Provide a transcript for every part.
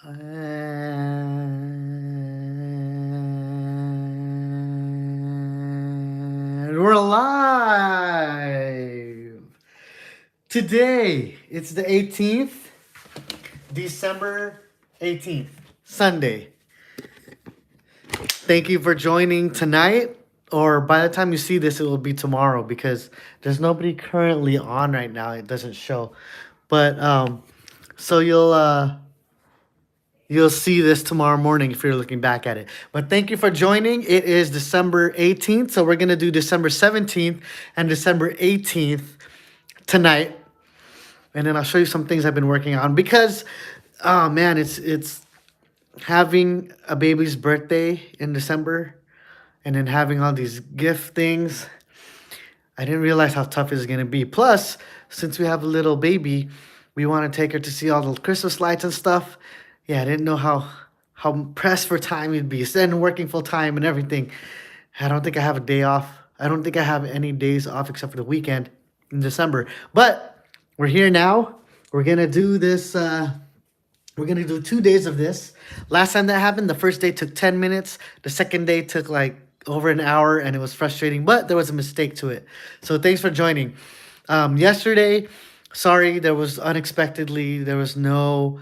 And we're live. Today, it's the 18th, December 18th, Sunday. Thank you for joining tonight, or by the time you see this, it will be tomorrow because there's nobody currently on right now. It doesn't show. But so you'll see this tomorrow morning if you're looking back at it. But thank you for joining. It is December 18th, so we're going to do December 17th and December 18th tonight. And then I'll show you some things I've been working on because oh man, it's having a baby's birthday in December and then having all these gift things. I didn't realize how tough it's going to be. Plus, since we have a little baby, we want to take her to see all the Christmas lights and stuff. Yeah, I didn't know how pressed for time we'd be. Then working full time and everything. I don't think I have a day off. I don't think I have any days off except for the weekend in December. But we're here now. We're gonna do this. We're gonna do 2 days of this. Last time that happened, the first day took 10 minutes. The second day took like over an hour, and it was frustrating. But there was a mistake to it. So thanks for joining. Yesterday, sorry, there was no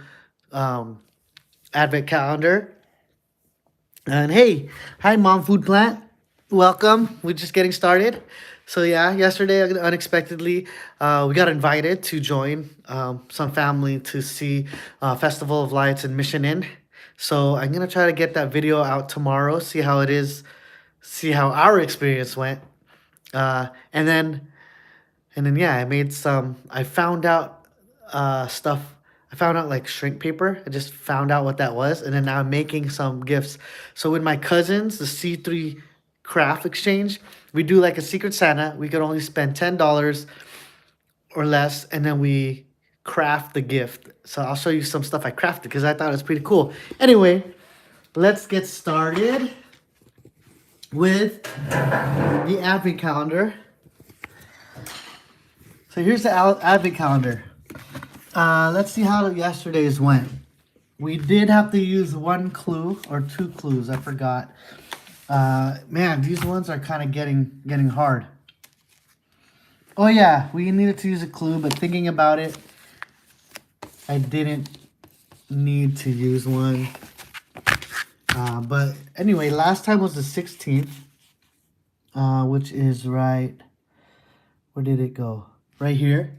advent calendar. And hey, hi Mom Food Plant, welcome. We're just getting started. So yeah, yesterday unexpectedly we got invited to join some family to see Festival of Lights in Mission Inn. So I'm gonna try to get that video out tomorrow, see how it is, see how our experience went. And then yeah, I found out stuff. I found out like shrink paper. I just found out what that was, and then now I'm making some gifts. So with my cousins, the C3 Craft Exchange, we do like a Secret Santa. We could only spend $10 or less, and then we craft the gift. So I'll show you some stuff I crafted because I thought it was pretty cool. Anyway, let's get started with the advent calendar. So here's the advent calendar. Let's see how yesterday's went. We did have to use 1 clue or 2 clues. I forgot. Man, these ones are kind of getting hard. Oh yeah, we needed to use a clue, but thinking about it, I didn't need to use one. But anyway, last time was the 16th, which is right. Where did it go? Right here.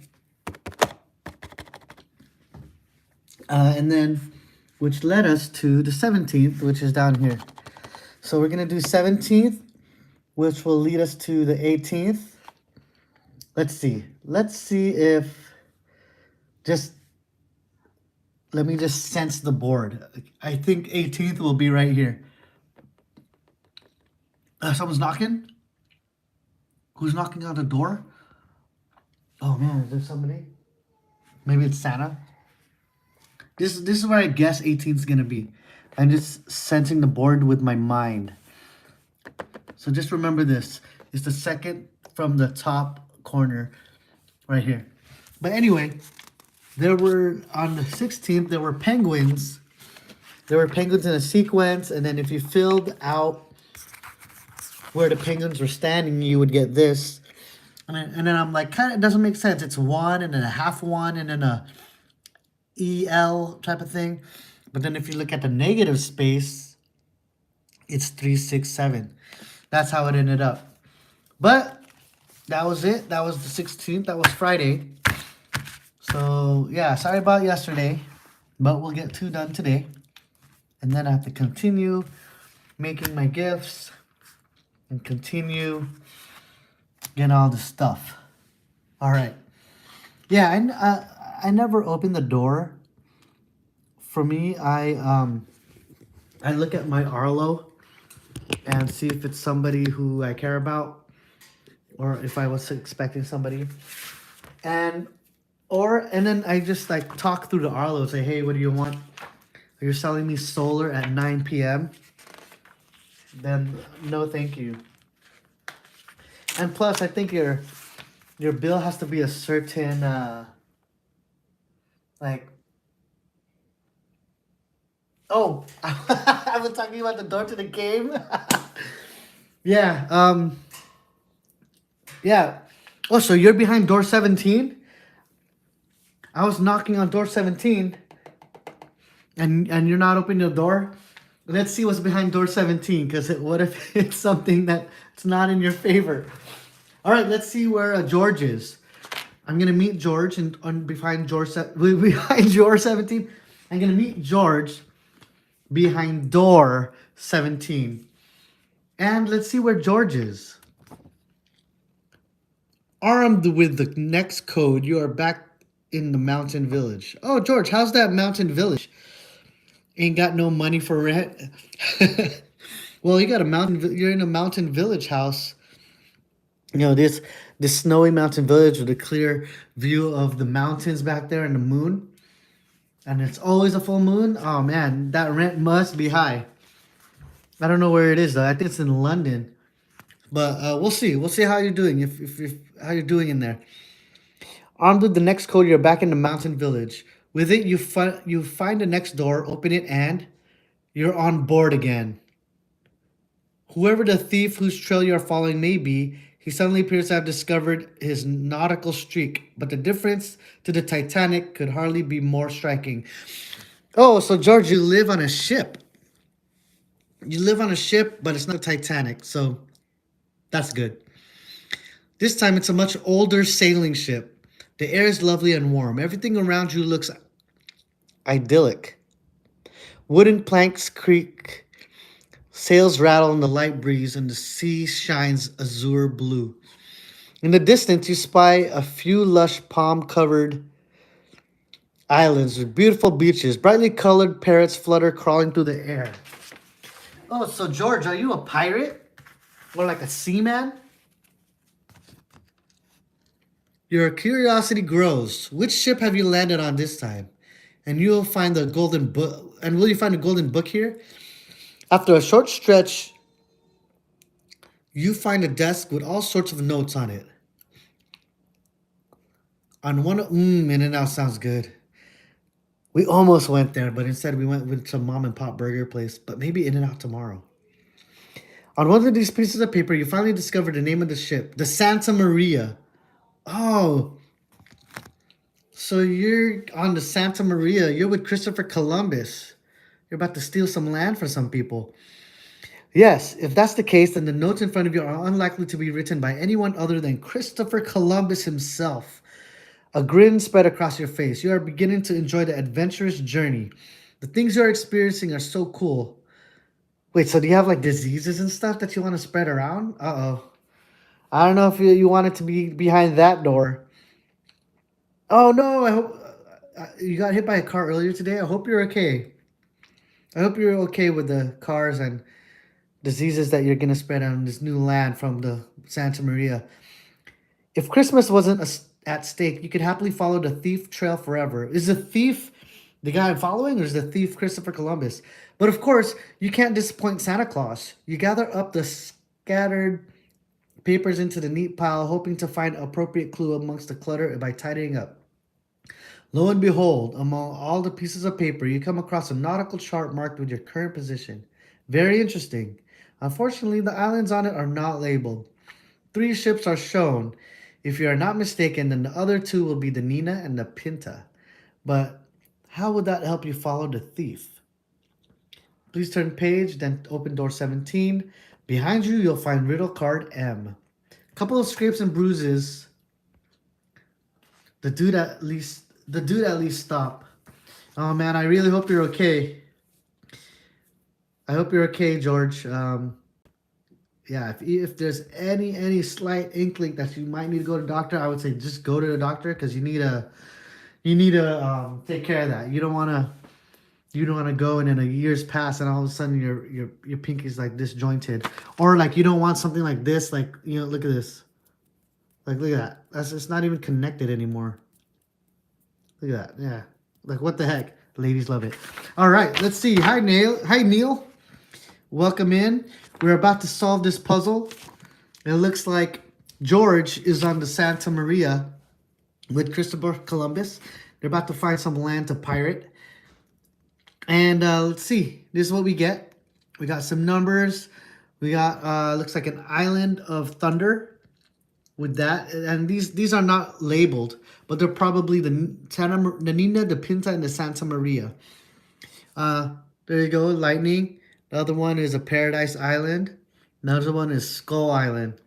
And then, which led us to the 17th, which is down here. So we're going to do 17th, which will lead us to the 18th. Let's see. Let's see if let me just sense the board. I think 18th will be right here. Someone's knocking? Who's knocking on the door? Oh man, is there somebody? Maybe it's Santa. This is where I guess 18th is gonna be. I'm just sensing the board with my mind. So just remember this. It's the second from the top corner right here. But anyway, there were on the 16th, there were penguins. There were penguins in a sequence, and then if you filled out where the penguins were standing, you would get this. And then I'm like, kind of doesn't make sense. It's 1 and then a half 1 and then a EL type of thing. But then if you look at the negative space, it's 3, 6, 7. That's how it ended up. But that was it. That was the 16th. That was Friday. So yeah, sorry about yesterday, but we'll get 2 done today. And then I have to continue making my gifts and continue getting all the stuff. All right. Yeah, I never open the door. For me, I look at my Arlo and see if it's somebody who I care about, or if I was expecting somebody, and then I just like talk through the Arlo, say, hey, what do you want? You're selling me solar at 9 p.m. Then no, thank you. And plus, I think your bill has to be a certain like Oh, I was talking about the door to the game. Yeah. Yeah. Oh, so you're behind door 17? I was knocking on door 17, and you're not opening the door. Let's see what's behind door 17, because what if it's something that's not in your favor? All right, let's see where George is. I'm gonna meet George and on behind behind door 17. I'm gonna meet George behind door 17, and let's see where George is. Armed with the next code, you are back in the mountain village. Oh, George, how's that mountain village? Ain't got no money for rent. Well, you got a mountain. You're in a mountain village house. You know this snowy mountain village with a clear view of the mountains back there and the moon, and it's always a full moon. Oh man, that rent must be high. I don't know where it is though. I think it's in London, but we'll see. We'll see how you're doing. If how you're doing in there. Armed with the next code, you're back in the mountain village. With it, you find the next door, open it, and you're on board again. Whoever the thief whose trail you are following may be, he suddenly appears to have discovered his nautical streak, but the difference to the Titanic could hardly be more striking. Oh, so George, you live on a ship. You live on a ship, but it's not a Titanic, so that's good. This time it's a much older sailing ship. The air is lovely and warm. Everything around you looks idyllic. Wooden planks creak, sails rattle in the light breeze, and the sea shines azure blue. In the distance, you spy a few lush palm-covered islands with beautiful beaches. Brightly colored parrots flutter crawling through the air. Oh, so George, are you a pirate? Or like a seaman? Your curiosity grows. Which ship have you landed on this time? And you will find the golden book. And will you find a golden book here? After a short stretch, you find a desk with all sorts of notes on it. On one, In and Out sounds good. We almost went there, but instead we went with some mom and pop burger place. But maybe In and Out tomorrow. On one of these pieces of paper, you finally discover the name of the ship, the Santa Maria. Oh, so you're on the Santa Maria. You're with Christopher Columbus. You're about to steal some land for some people. Yes, if that's the case, then the notes in front of you are unlikely to be written by anyone other than Christopher Columbus himself. A grin spread across your face. You are beginning to enjoy the adventurous journey. The things you are experiencing are so cool. Wait, so do you have like diseases and stuff that you want to spread around? Uh-oh. I don't know if you want it to be behind that door. Oh no, I hope you got hit by a car earlier today. I hope you're okay. I hope you're okay with the cars and diseases that you're going to spread on this new land from the Santa Maria. If Christmas wasn't at stake, you could happily follow the thief trail forever. Is the thief the guy I'm following, or is the thief Christopher Columbus? But of course, you can't disappoint Santa Claus. You gather up the scattered papers into the neat pile, hoping to find an appropriate clue amongst the clutter by tidying up. Lo and behold, among all the pieces of paper, you come across a nautical chart marked with your current position. Very interesting. Unfortunately, the islands on it are not labeled. 3 ships are shown. If you are not mistaken, then the other 2 will be the Nina and the Pinta. But how would that help you follow the thief? Please turn page, then open door 17. Behind you, you'll find riddle card M. Couple of scrapes and bruises. The dude at least stop. Oh man, I really hope you're okay. I hope you're okay, George. Yeah, if there's any slight inkling that you might need to go to the doctor, I would say just go to the doctor, because you need to take care of that. You don't want to go and in a year's pass and all of a sudden your pinky's like disjointed, or like you don't want something like this, like, you know, look at this, like look at that. It's not even connected anymore. Look at that. Yeah, like what the heck. Ladies love it. All right, let's see. Hi Neil. Welcome in. We're about to solve this puzzle. It looks like George is on the Santa Maria with Christopher Columbus. They're about to find some land to pirate. And let's see. This is what we get. We got some numbers. We got looks like an island of thunder with that. And these are not labeled, but they're probably the Nina, the Pinta, and the Santa Maria. There you go, lightning. The other one is a Paradise Island. The other one is Skull Island.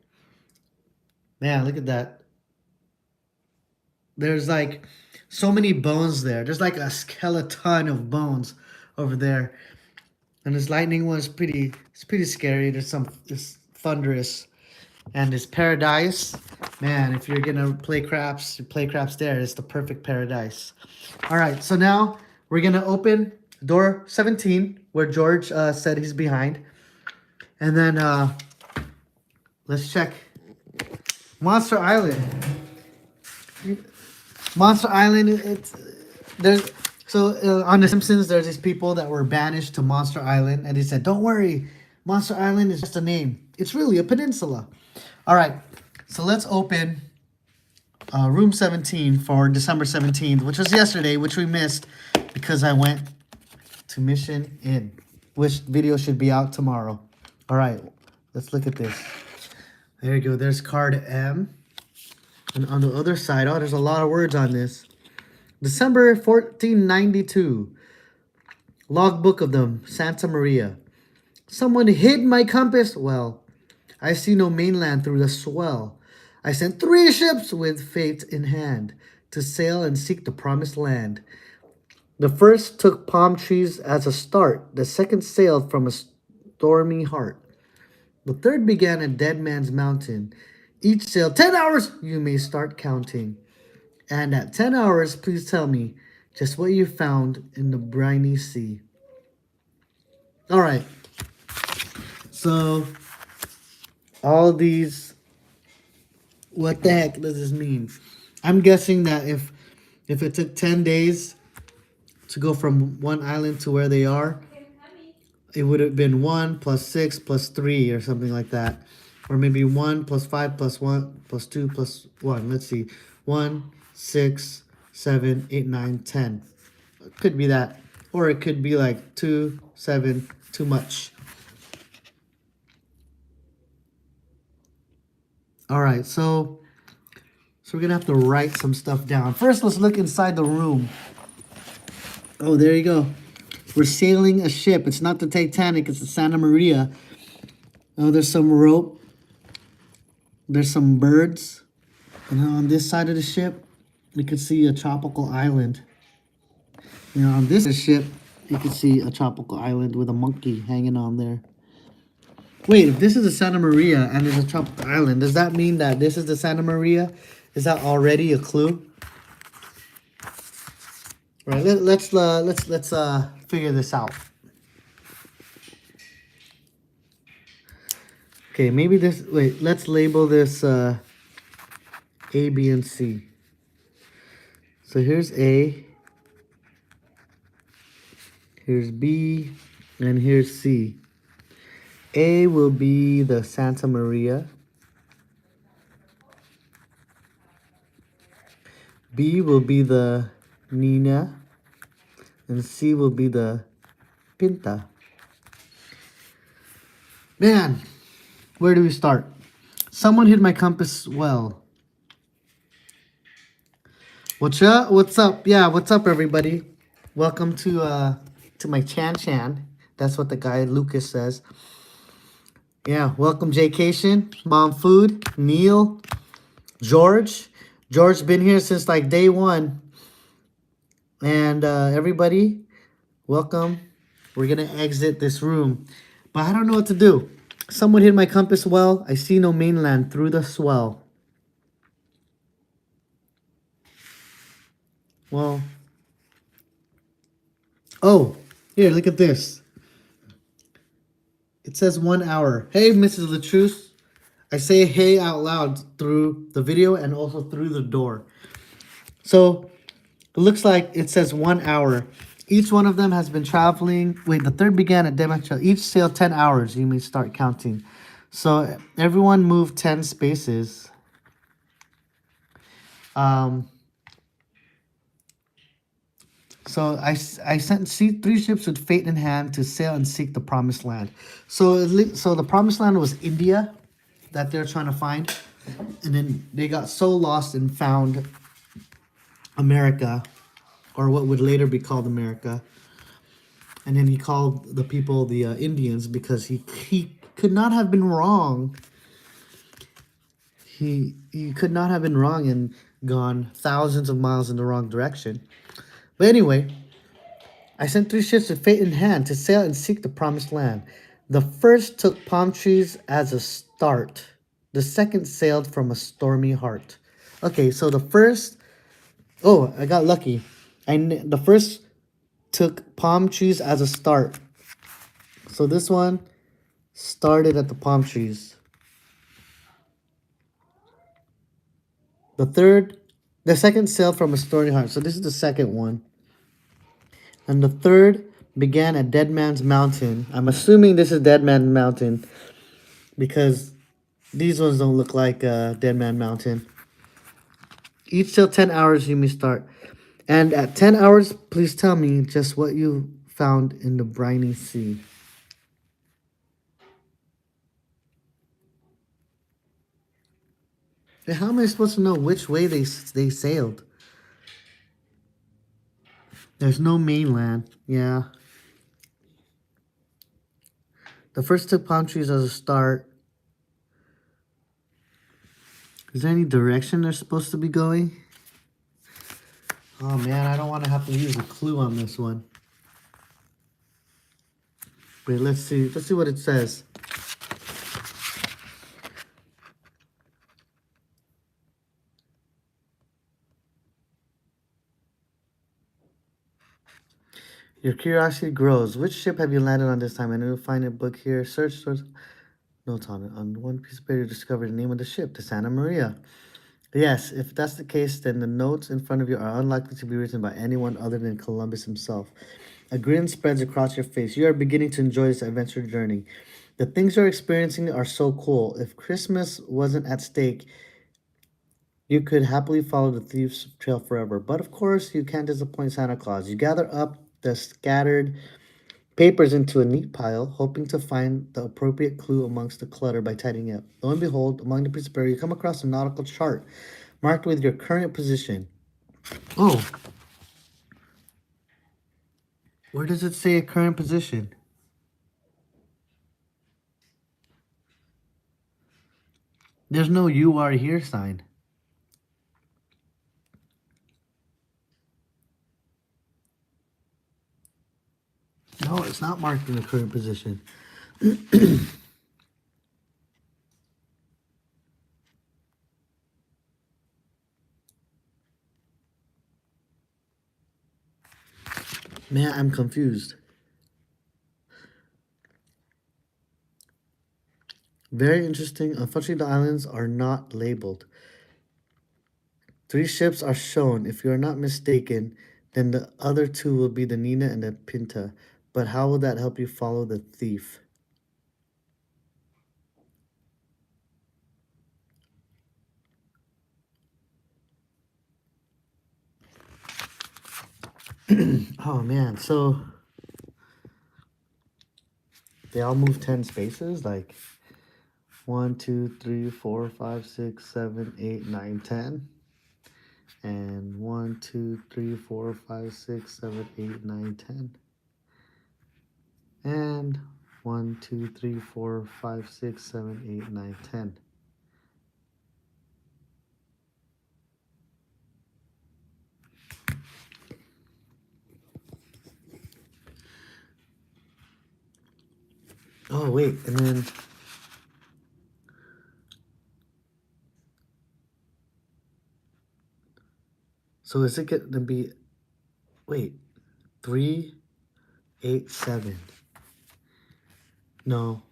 Man, look at that. There's like so many bones there. There's like a skeleton of bones over there. And this lightning one is pretty scary. It's thunderous. And this paradise, man, if you're gonna play craps, you play craps there. It's the perfect paradise. All right, so now we're gonna open door 17 where George said he's behind. And then let's check Monster Island. Monster Island, it's there's so on The Simpsons, there's these people that were banished to Monster Island, and they said, "Don't worry, Monster Island is just a name. It's really a peninsula." All right, so let's open room 17 for December 17th, which was yesterday, which we missed because I went to Mission Inn, which video should be out tomorrow. All right, let's look at this. There you go. There's card M. And on the other side, oh, there's a lot of words on this. December 1492. Logbook of the Santa Maria. Someone hid my compass. Well, I see no mainland through the swell. I sent 3 ships with fate in hand to sail and seek the promised land. The first took palm trees as a start. The second sailed from a stormy heart. The third began at Dead Man's Mountain. Each sailed 10 hours. You may start counting. And at 10 hours, please tell me just what you found in the briny sea. All right. So, all these, what the heck does this mean? I'm guessing that if it took 10 days to go from one island to where they are, it would have been 1 plus 6 plus 3 or something like that. Or maybe 1 plus 5 plus 1 plus 2 plus 1. Let's see. 1, 6, 7, 8, 9, 10. It could be that. Or it could be like 2, 7, too much. All right, so we're going to have to write some stuff down. First, let's look inside the room. Oh, there you go. We're sailing a ship. It's not the Titanic. It's the Santa Maria. Oh, there's some rope. There's some birds. And on this side of the ship, you can see a tropical island. You know, on this ship, you can see a tropical island with a monkey hanging on there. Wait, if this is the Santa Maria and there's a tropical island, does that mean that this is the Santa Maria? Is that already a clue? All right, let's figure this out. Okay, maybe this. Wait, let's label this A, B, and C. So here's A. Here's B, and here's C. A will be the Santa Maria. B will be the Nina. And C will be the Pinta. Man, where do we start? Someone hid my compass well. What's up? What's up? Yeah, what's up, everybody? Welcome to my Chan. That's what the guy Lucas says. Yeah, welcome Jaycation, Mom Food, Neil, George. George's been here since like day 1. And everybody, welcome. We're going to exit this room. But I don't know what to do. Someone hid my compass well. I see no mainland through the swell. Well. Oh, here, look at this. It says 1 hour. Hey, Mrs. Latruse. I say hey out loud through the video and also through the door. So, it looks like it says 1 hour. Each one of them has been traveling. Wait, the third began at Demetria. Each sailed 10 hours. You may start counting. So, everyone moved 10 spaces. So I sent three ships with fate in hand to sail and seek the promised land. So the promised land was India that they're trying to find. And then they got so lost and found America, or what would later be called America. And then he called the people the Indians because he could not have been wrong. He could not have been wrong and gone thousands of miles in the wrong direction. But anyway, I sent three ships with fate in hand to sail and seek the promised land. The first took palm trees as a start. The second sailed from a stormy heart. Okay, so the first, oh, I got lucky. The first took palm trees as a start. So this one started at the palm trees. The second sailed from a stormy heart. So this is the second one. And the third began at Dead Man's Mountain. I'm assuming this is Dead Man's Mountain because these ones don't look like Dead Man Mountain. Each till 10 hours you may start. And at 10 hours, please tell me just what you found in the briny sea. And how am I supposed to know which way they sailed? There's no mainland. Yeah. The first took palm trees as a start. Is there any direction they're supposed to be going? Oh man, I don't want to have to use a clue on this one. Wait, let's see. Let's see what it says. Your curiosity grows. Which ship have you landed on this time? And you'll find a book here. Search source. Notes on it. On one piece of paper, you discover the name of the ship, the Santa Maria. Yes, if that's the case, then the notes in front of you are unlikely to be written by anyone other than Columbus himself. A grin spreads across your face. You are beginning to enjoy this adventure journey. The things you're experiencing are so cool. If Christmas wasn't at stake, you could happily follow the thief's trail forever. But of course, you can't disappoint Santa Claus. You gather up the scattered papers into a neat pile, hoping to find the appropriate clue amongst the clutter by tidying up. Lo and behold, among the pieces of paper, you come across a nautical chart marked with your current position. Oh. Where does it say a current position? There's no "you are here" sign. No, it's not marked in the current position. Man, I'm confused. Very interesting. Unfortunately, the islands are not labeled. 3 ships are shown. If you are not mistaken, then the other 2 will be the Nina and the Pinta. But how will that help you follow the thief? Oh man, so they all move 10 spaces, like 1, 2, 3, 4, 5, 6, 7, 8, 9, 10. And 1, 2, 3, 4, 5, 6, 7, 8, 9, 10. And 1, 2, 3, 4, 5, 6, 7, 8, 9, 10. Oh wait, and then so is it gonna be, wait, 3, 8, 7? No.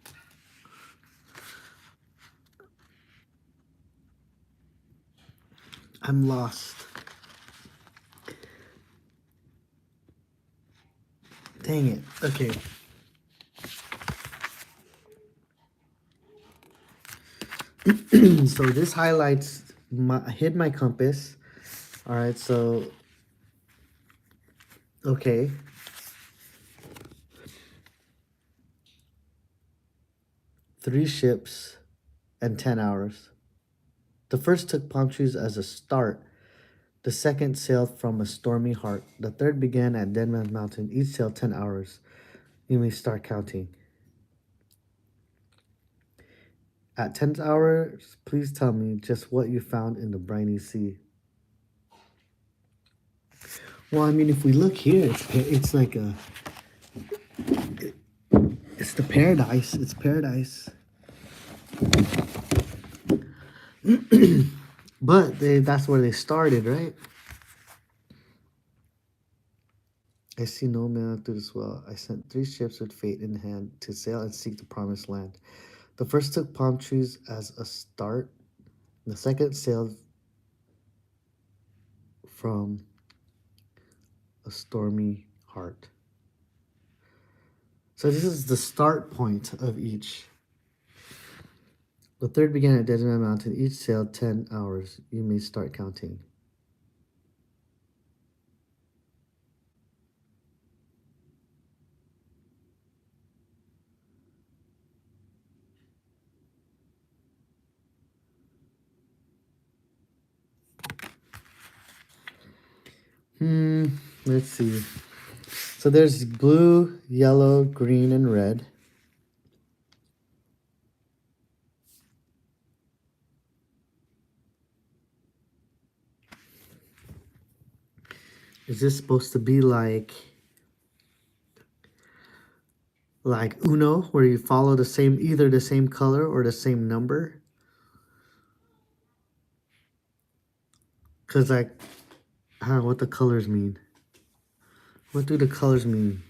I'm lost. Dang it. Okay. So this highlights hid my compass. All right, so Okay. Three ships and 10 hours. The first took palm trees as a start. The second sailed from a stormy heart. The third began at Dead Man's Mountain. Each sailed 10 hours. You may start counting. At 10th hour, please tell me just what you found in the briny sea. Well, I mean, if we look here, it's like a, it's the paradise. It's paradise. But that's where they started, right? I see no man through this well. I sent 3 ships with fate in hand to sail and seek the promised land. The first took palm trees as a start. The second sailed from a stormy heart. So this is the start point of each. The third began at Desert Mountain. Each sailed 10 hours. You may start counting. Let's see. So there's blue, yellow, green, and red. Is this supposed to be like Uno, where you follow either the same color or the same number? Because I don't know what the colors mean. What do the colors mean?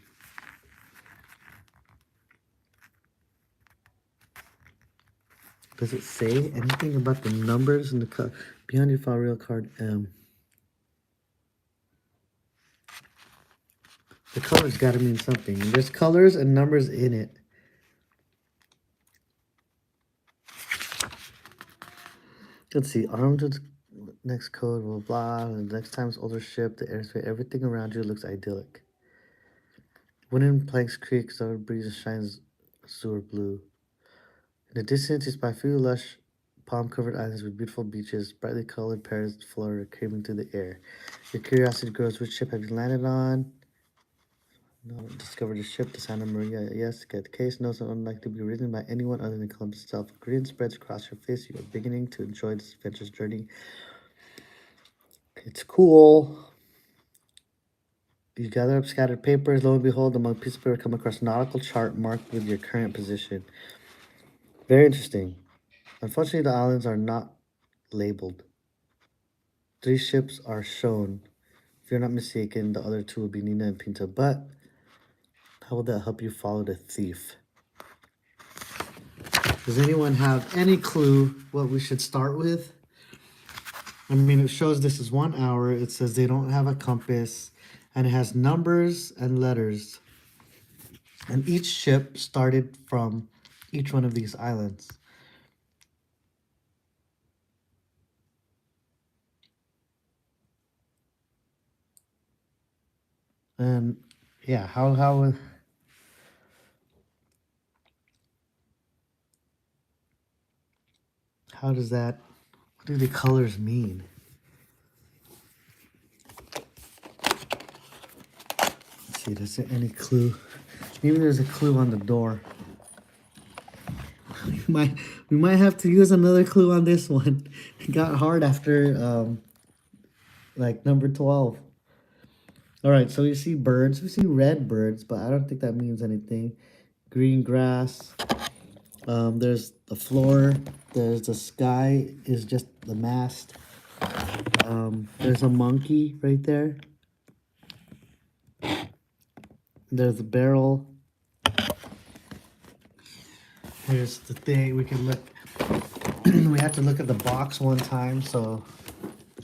Does it say anything about the numbers and the color? Beyond your file real card M. The colors got to mean something. There's colors and numbers in it. Let's see. Armed with next code, blah, blah. And the next time's older ship, the airspace, everything around you looks idyllic. Wooden planks creak, summer breeze shines azure blue. In the distance, you spy a few lush, palm-covered islands with beautiful beaches, brightly colored parrots flutter, creeping through the air. Your curiosity grows. Which ship have you landed on? No, discover the ship, the Santa Maria. Yes, get the case. No, so unlikely to be written by anyone other than Columbus itself. A grin spreads across your face. You are beginning to enjoy this adventurous journey. It's cool. You gather up scattered papers. Lo and behold, among pieces of paper, come across a nautical chart marked with your current position. Very interesting. Unfortunately, the islands are not labeled. 3 ships are shown. If you're not mistaken, the other 2 will be Nina and Pinta. But how will that help you follow the thief? Does anyone have any clue what we should start with? I mean, it shows this is 1 hour. It says they don't have a compass. And it has numbers and letters. And each ship started from each one of these islands. And yeah, how does that, what do the colors mean? Let's see, is there any clue? Maybe there's a clue on the door. We might have to use another clue on this one. It got hard after like number 12. All right, so you see birds. We see red birds, but I don't think that means anything. Green grass. There's the floor. There's the sky is just the mast. There's a monkey right there. There's a barrel. Here's the thing. We can look. We have to look at the box one time. So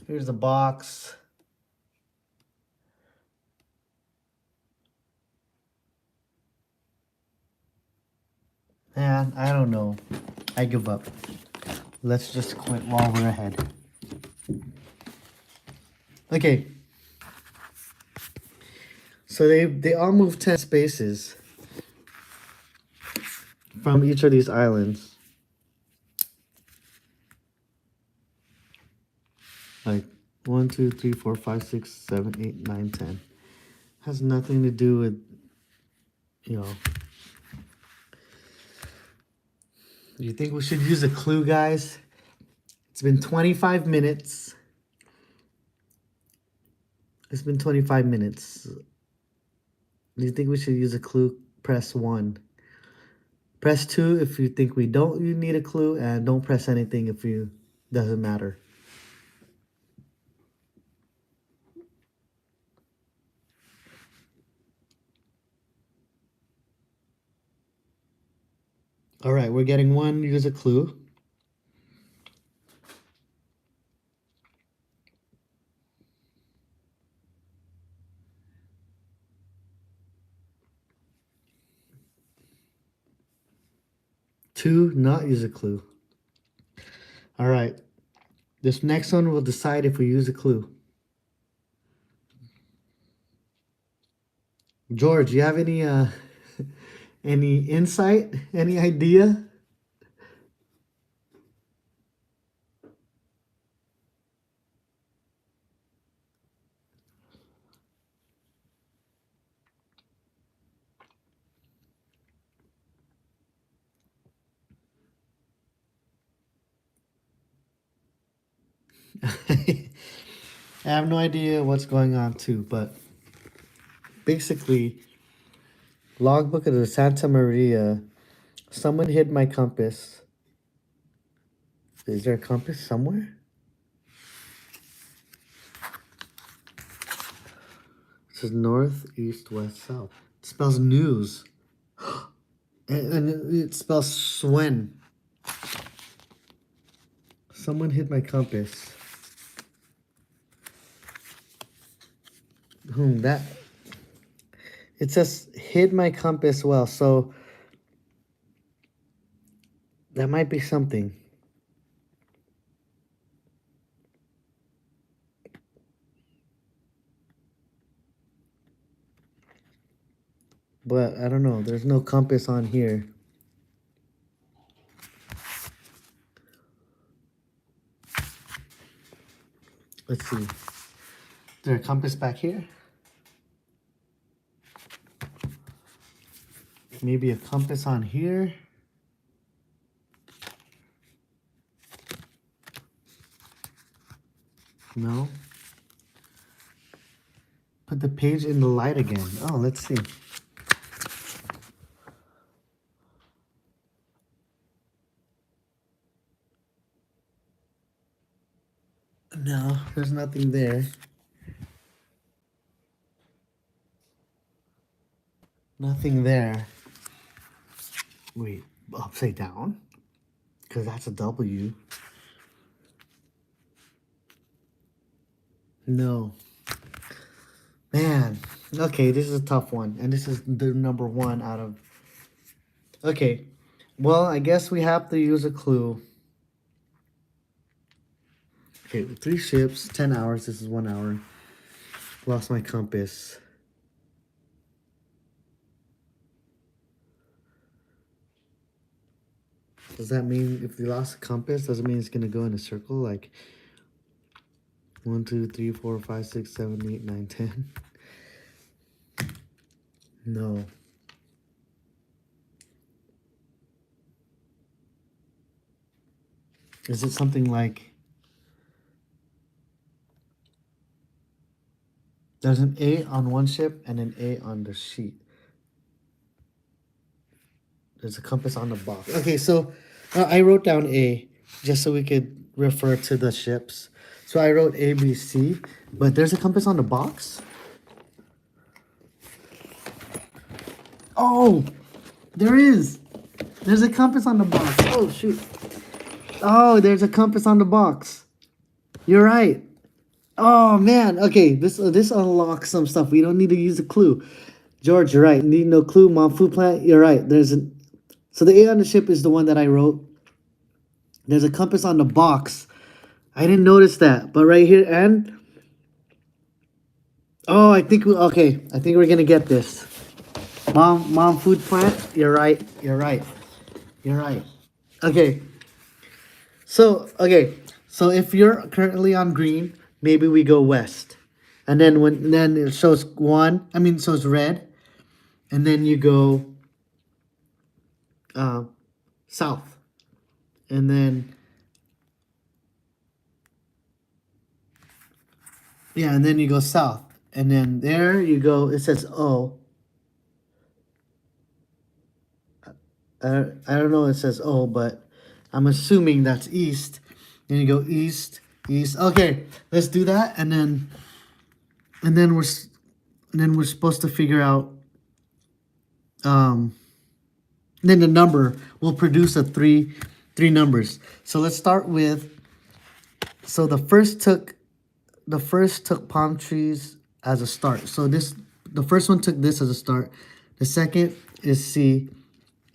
here's the box. Man, I don't know. I give up. Let's just quit while we're ahead. Okay. So they all move 10 spaces from each of these islands. Like 1, 2, 3, 4, 5, 6, 7, 8, 9, 10. Has nothing to do with, you know. Do you think we should use a clue, guys? It's been 25 minutes. It's been 25 minutes. Do you think we should use a clue? Press 1. Press 2 if you think you need a clue, and don't press anything if you doesn't matter. All right, we're getting 1. Use a clue. Two, not use a clue. All right. This next one will decide if we use a clue. George, you have any any insight? Any idea? I have no idea what's going on too, but basically, logbook of the Santa Maria. Someone hid my compass. Is there a compass somewhere? It says north, east, west, south. It spells news. And it spells Swen. Someone hid my compass. That it says hid my compass well, so that might be something. But I don't know. There's no compass on here. Let's see. Is there a compass back here? Maybe a compass on here. No. Put the page in the light again. Oh, let's see. No, there's nothing there. Nothing there. Wait, upside down? Because that's a W. No. Man. Okay, this is a tough one. And this is the number 1 out of... Okay. Well, I guess we have to use a clue. Okay, 3 ships, 10 hours. This is 1 hour. Lost my compass. Does that mean if we lost a compass, does it mean it's going to go in a circle? Like 1, 2, 3, 4, 5, 6, 7, 8, 9, 10? No. Is it something like there's an A on one ship and an A on the sheet? There's a compass on the box. Okay, so I wrote down A just so we could refer to the ships. So I wrote A, B, C, but there's a compass on the box? Oh, there is. There's a compass on the box. Oh, shoot. Oh, there's a compass on the box. You're right. Oh, man. Okay, this unlocks some stuff. We don't need to use a clue. George, you're right. Need no clue. Mom, food plant. You're right. So the A on the ship is the one that I wrote. There's a compass on the box. I didn't notice that. But right here, and... Oh, I think okay. I think we're gonna get this. Mom, food plant. You're right. You're right. You're right. Okay. So if you're currently on green, maybe we go west, and then it shows one. I mean, so it's red, and then you go uh, south, and then yeah, and then you go south, and then there you go. It says O. I don't know. It says O, but I'm assuming that's east. Then you go east, east. Okay, let's do that, and then we're supposed to figure out um then the number will produce a three numbers. So let's start with, so the first took palm trees as a start. So the first one took this as a start. The second is C,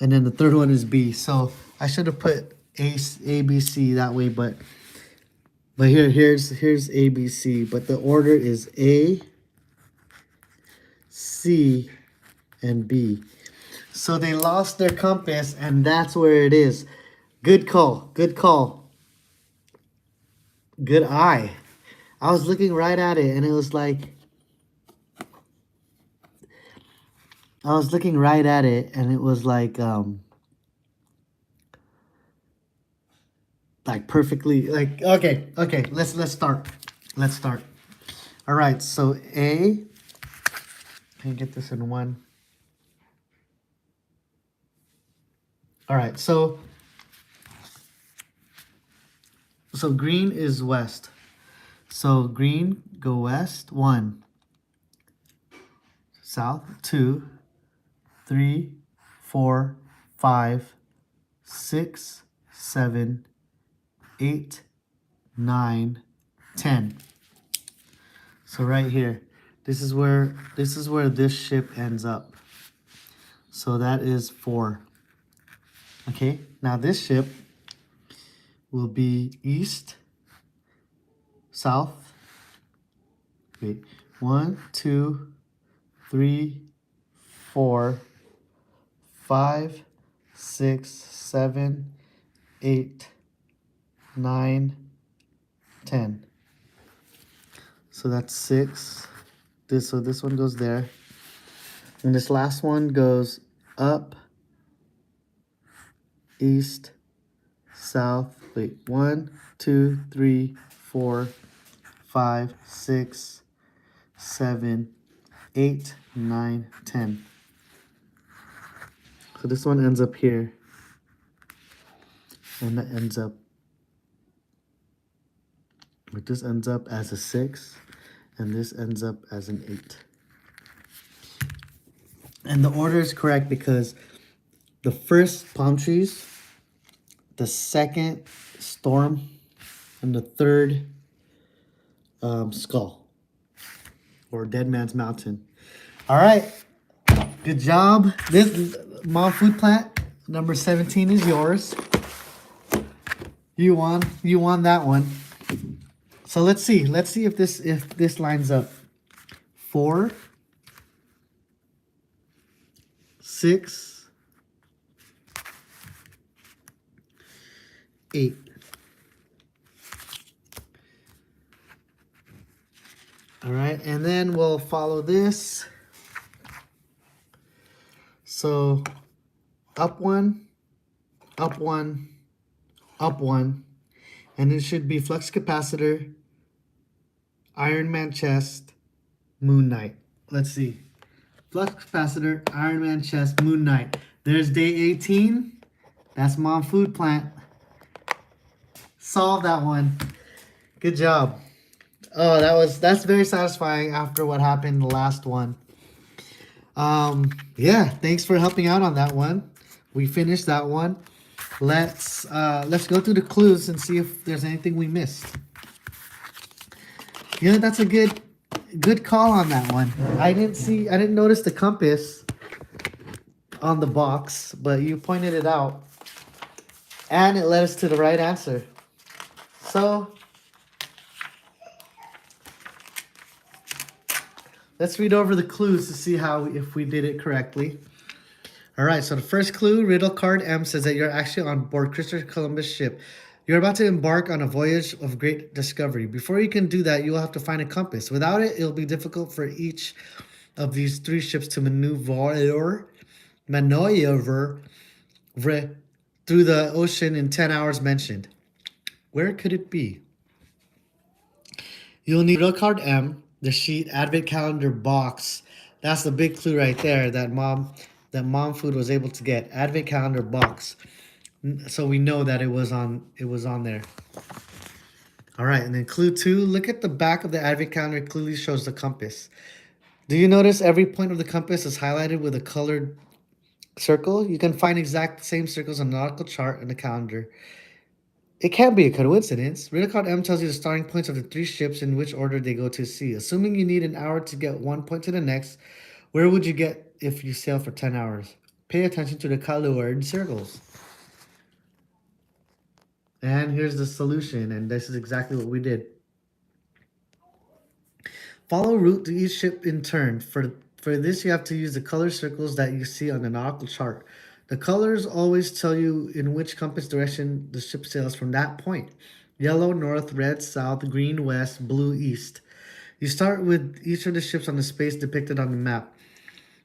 and then the third one is B. So I should have put A B C that way, but here's A B C, but the order is A, C, and B. So they lost their compass, and that's where it is. Good call. Good call. Good eye. I was looking right at it, and it was I was looking right at it, and it was like perfectly, like, okay. Let's start. Let's start. All right. So A. Can you get this in one? All right. So green is west. So green, go west. 1. South. 2, 3, 4, 5, 6, 7, 8, 9, 10. So right here, this is where this ship ends up. So that is 4. Okay, now this ship will be east, south. Wait, 1, 2, 3, 4, 5, 6, 7, 8, 9, 10. So that's 6. So this one goes there. And this last one goes up, east, south. Wait, 1, 2, 3, 4, 5, 6, 7, 8, 9, 10. So this one ends up here. And that ends up, but this ends up as a 6. And this ends up as an 8. And the order is correct because the first palm trees, the second storm, and the third skull, or Dead Man's Mountain. All right, good job. This Mom Food Plant number 17 is yours. You won that one. So let's see if this lines up. 4, 6, 8. All right, and then we'll follow this. So up 1, up 1, up 1, and it should be flux capacitor, Iron Man chest, Moon Knight. Let's see. Flux capacitor, Iron Man chest, Moon Knight. There's day 18. That's Mom Food Plant. Solve that one. Good job. Oh, that's very satisfying after what happened the last one. Yeah, thanks for helping out on that one. We finished that one. Let's go through the clues and see if there's anything we missed. Yeah, that's a good call on that one. I didn't notice the compass on the box, but you pointed it out. And it led us to the right answer. So Let's read over the clues to see if we did it correctly. All right, so the first clue, riddle card M, says that you're actually on board Christopher Columbus' ship. You're about to embark on a voyage of great discovery. Before you can do that, you will have to find a compass. Without it, it'll be difficult for each of these 3 ships to maneuver through the ocean in 10 hours mentioned. Where could it be? You'll need riddle card M, the sheet, advent calendar box. That's the big clue right there that mom food was able to get. Advent calendar box. So we know that it was on there. All right, and then clue 2, look at the back of the advent calendar. It clearly shows the compass. Do you notice every point of the compass is highlighted with a colored circle? You can find exact same circles on the nautical chart and the calendar. It can't be a coincidence. Riddle card M tells you the starting points of the 3 ships in which order they go to sea. Assuming you need an hour to get one point to the next, where would you get if you sail for 10 hours? Pay attention to the colored circles. And here's the solution, and this is exactly what we did. Follow route to each ship in turn. For this, you have to use the color circles that you see on the nautical chart. The colors always tell you in which compass direction the ship sails from that point. Yellow, north, red, south, green, west, blue, east. You start with each of the ships on the space depicted on the map.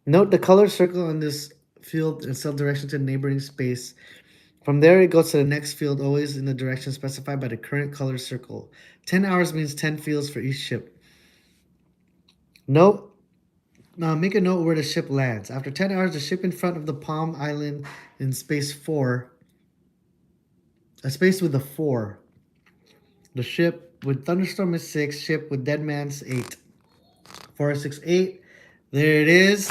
Note the color circle on this field and set direction to the neighboring space. From there, it goes to the next field, always in the direction specified by the current color circle. 10 hours means 10 fields for each ship. Make a note where the ship lands. After 10 hours, the ship in front of the Palm Island in space 4. A space with a 4. The ship with Thunderstorm is 6. Ship with Dead Man's 8. 4, 6, 8. There it is.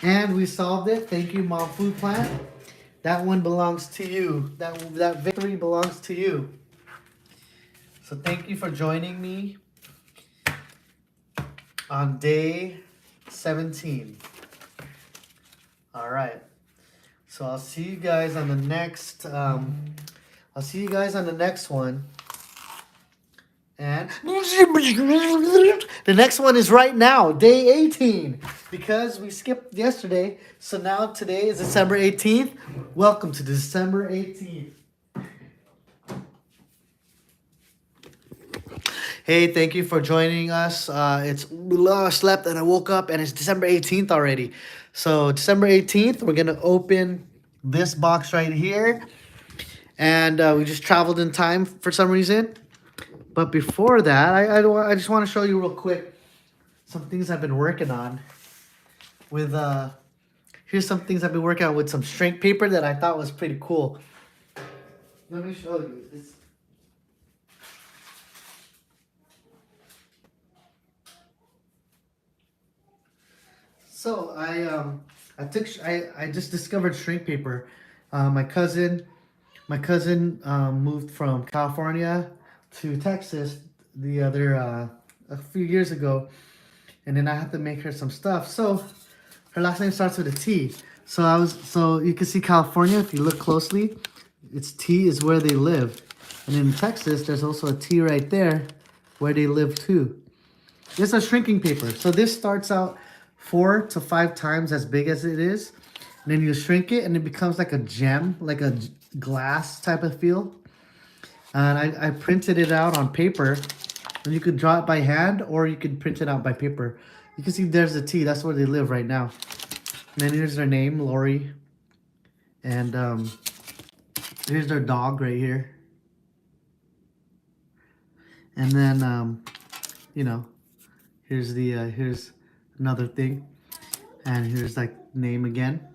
And we solved it. Thank you, Mom Food Plant. That one belongs to you. That victory belongs to you. So thank you for joining me on day 17. All right. So I'll see you guys on the next one. And the next one is right now, day 18, because we skipped yesterday. So now today is December 18th. Welcome to December 18th. Hey, thank you for joining us. I slept and I woke up and it's December 18th already. So December 18th, we're going to open this box right here. And we just traveled in time for some reason. But before that, I just want to show you real quick some things I've been working on. Here's some things I've been working on with some shrink paper that I thought was pretty cool. Let me show you this. So I just discovered shrink paper. My cousin moved from California to Texas a few years ago, and then I had to make her some stuff. So her last name starts with a T. So you can see California if you look closely. It's T is where they live, and in Texas there's also a T right there where they live too. It's a shrinking paper. So this starts out 4 to 5 times as big as it is, and then you shrink it and it becomes like a gem, like a glass type of feel. And I printed it out on paper, and you could draw it by hand or you could print it out by paper. You can see there's the T. That's where they live right now. And then here's their name, Lori. And here's their dog right here. And then, here's another thing. And here's like name again.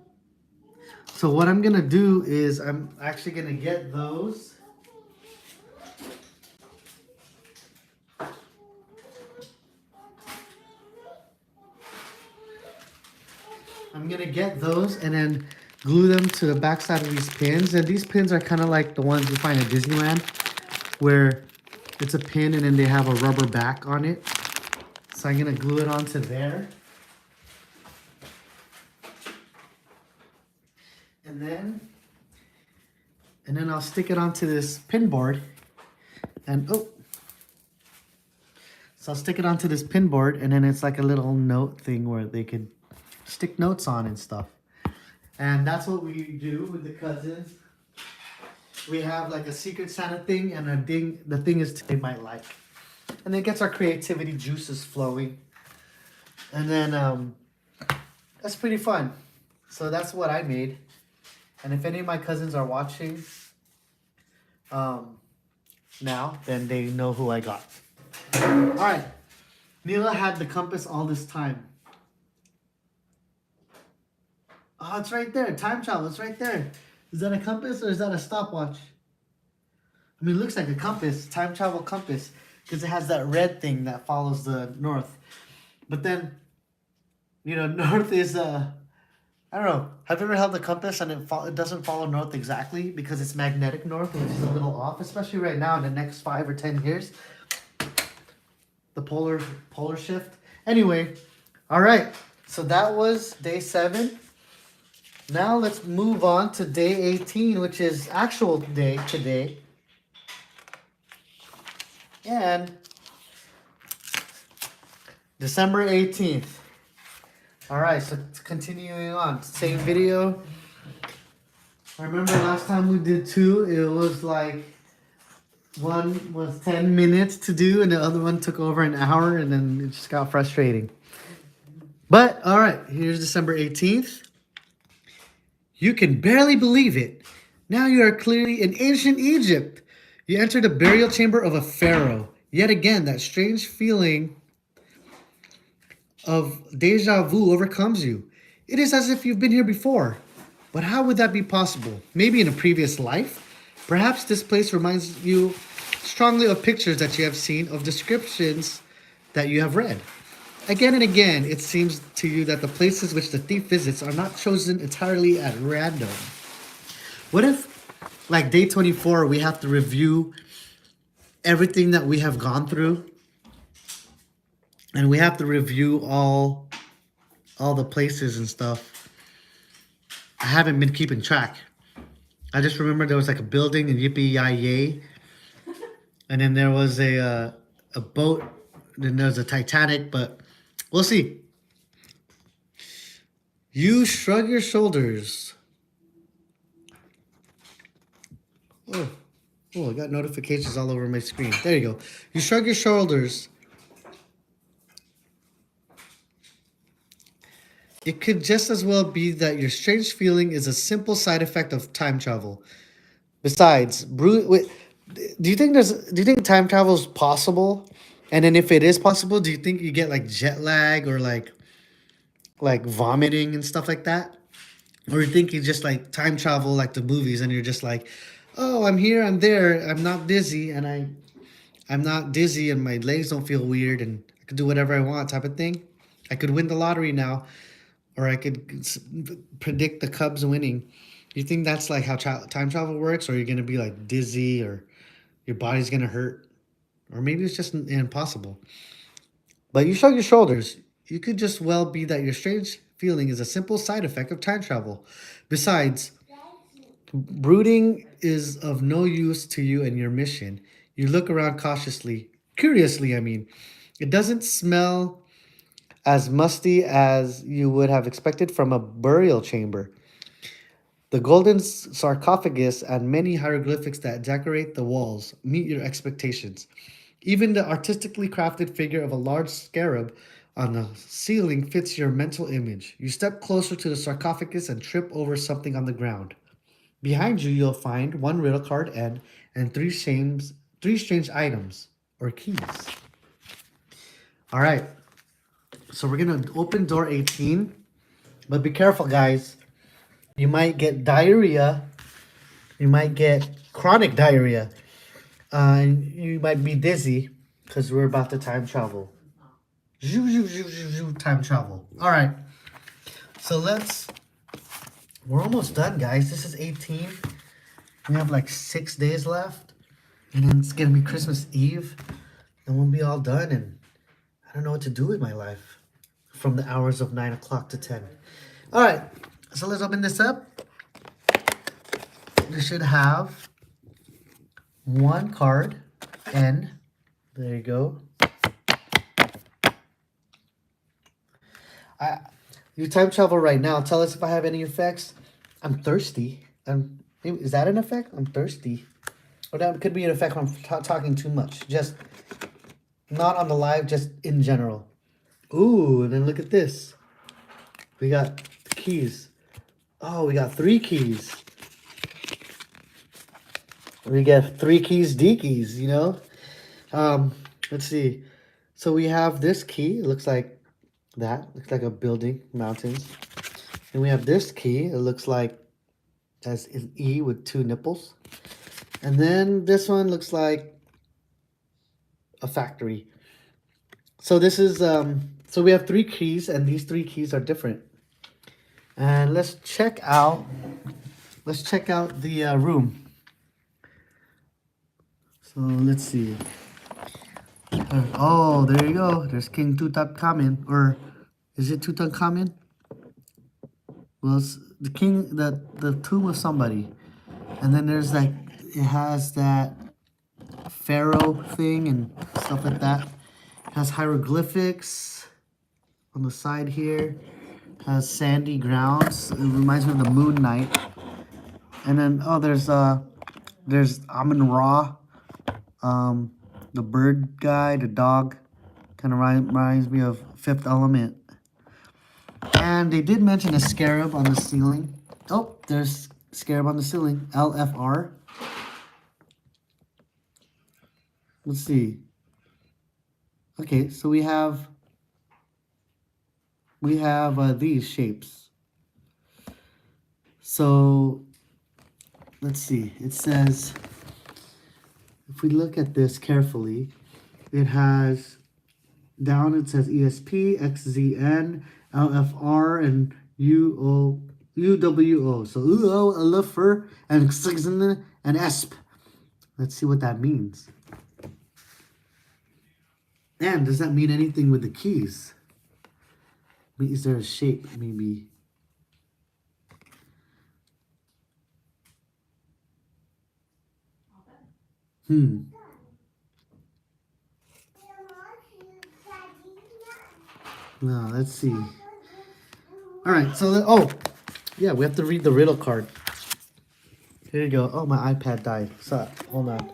So what I'm going to do is I'm actually going to get those. I'm going to get those and then glue them to the backside of these pins. And these pins are kind of like the ones you find at Disneyland, where it's a pin and then they have a rubber back on it. So I'm going to glue it onto there. And then I'll stick it onto this pin board. And so So I'll stick it onto this pin board, and then it's like a little note thing where they could stick notes on and stuff. And that's what we do with the cousins. We have like a secret Santa thing, and the thing is they might like. And it gets our creativity juices flowing. And then that's pretty fun. So that's what I made. And if any of my cousins are watching now, then they know who I got. All right. Neela had the compass all this time. Oh, it's right there. Time travel. It's right there. Is that a compass or is that a stopwatch? I mean, it looks like a compass. Time travel compass. Because it has that red thing that follows the north. But then, you know, north is I don't know. Have you ever held a compass and it doesn't follow north exactly because it's magnetic north, which is a little off, especially right now in the next 5 or 10 years. The polar shift. Anyway, all right. So that was day 7. Now let's move on to day 18, which is actual day today. And December 18th. All right, so continuing on, same video. I remember last time we did 2, it was like one was 10 minutes to do and the other one took over an hour, and then it just got frustrating. But all right, here's December 18th. You can barely believe it. Now you are clearly in ancient Egypt. You enter the burial chamber of a pharaoh. Yet again, that strange feeling of deja vu overcomes you. It is as if you've been here before. But how would that be possible? Maybe in a previous life? Perhaps this place reminds you strongly of pictures that you have seen, of descriptions that you have read. Again and again, it seems to you that the places which the thief visits are not chosen entirely at random. What if, like day 24, we have to review everything that we have gone through? And we have to review all the places and stuff. I haven't been keeping track. I just remember there was like a building in Yippee-Yi-Yay. And then there was a boat. Then there's a Titanic, but we'll see. You shrug your shoulders. Oh, I got notifications all over my screen. There you go. You shrug your shoulders. It could just as well be that your strange feeling is a simple side effect of time travel. Besides, do you think time travel is possible? And then if it is possible, do you think you get like jet lag or like vomiting and stuff like that? Or you think you just like time travel like the movies and you're just like, oh, I'm here, I'm there, I'm not dizzy, and I'm not dizzy and my legs don't feel weird and I can do whatever I want type of thing? I could win the lottery now, or I could predict the Cubs winning. You think that's like how time travel works, or you're gonna be like dizzy, or your body's gonna hurt, or maybe it's just impossible? But you shrug your shoulders. You could just well be that your strange feeling is a simple side effect of time travel. Besides, brooding is of no use to you and your mission. You look around curiously, I mean. It doesn't smell as musty as you would have expected from a burial chamber. The golden sarcophagus and many hieroglyphics that decorate the walls meet your expectations. Even the artistically crafted figure of a large scarab on the ceiling fits your mental image. You step closer to the sarcophagus and trip over something on the ground. Behind you, you'll find one riddle card and three strange items or keys. All right. So we're going to open door 18. But be careful, guys. You might get diarrhea. You might get chronic diarrhea. And you might be dizzy because we're about to time travel. Time travel. All right. So we're almost done, guys. This is 18. We have like 6 days left. And then it's going to be Christmas Eve. And we'll be all done. And I don't know what to do with my life from the hours of 9 o'clock to 10. All right. So let's open this up. You should have one card. N. There you go. I you time travel right now. Tell us if I have any effects. I'm thirsty. Is that an effect? I'm thirsty. Or that could be an effect when I'm talking too much. Just not on the live, just in general. Ooh, and then look at this. We got the keys. Oh, we got 3 keys. We get 3 keys, D keys, you know? Let's see. So we have this key. It looks like that. Looks like a building, mountains. And we have this key. It looks like as an E with 2 nipples. And then this one looks like a factory. So this is so we have 3 keys, and these 3 keys are different. And let's check out the room. So let's see. Oh, there you go. There's King Tutankhamun, or is it Tutankhamun? Well, it's the king, the tomb of somebody, and then there's like it has that pharaoh thing and stuff like that. It has hieroglyphics on the side here. It has sandy grounds. It reminds me of the Moon Knight. And then there's Amun Ra, the bird guy, the dog, kind of reminds me of Fifth Element. And they did mention a scarab on the ceiling. Oh, there's scarab on the ceiling. LFR. Let's see. Okay, so we have these shapes. So let's see. It says, if we look at this carefully, it has down. It says ESP, XZN, LFR, and UWO. So UO, LFR, and XZN, and ESP. Let's see what that means. And does that mean anything with the keys? Is there a shape, maybe? No, let's see. All right, so yeah, we have to read the riddle card. Here you go. Oh, my iPad died. So hold on.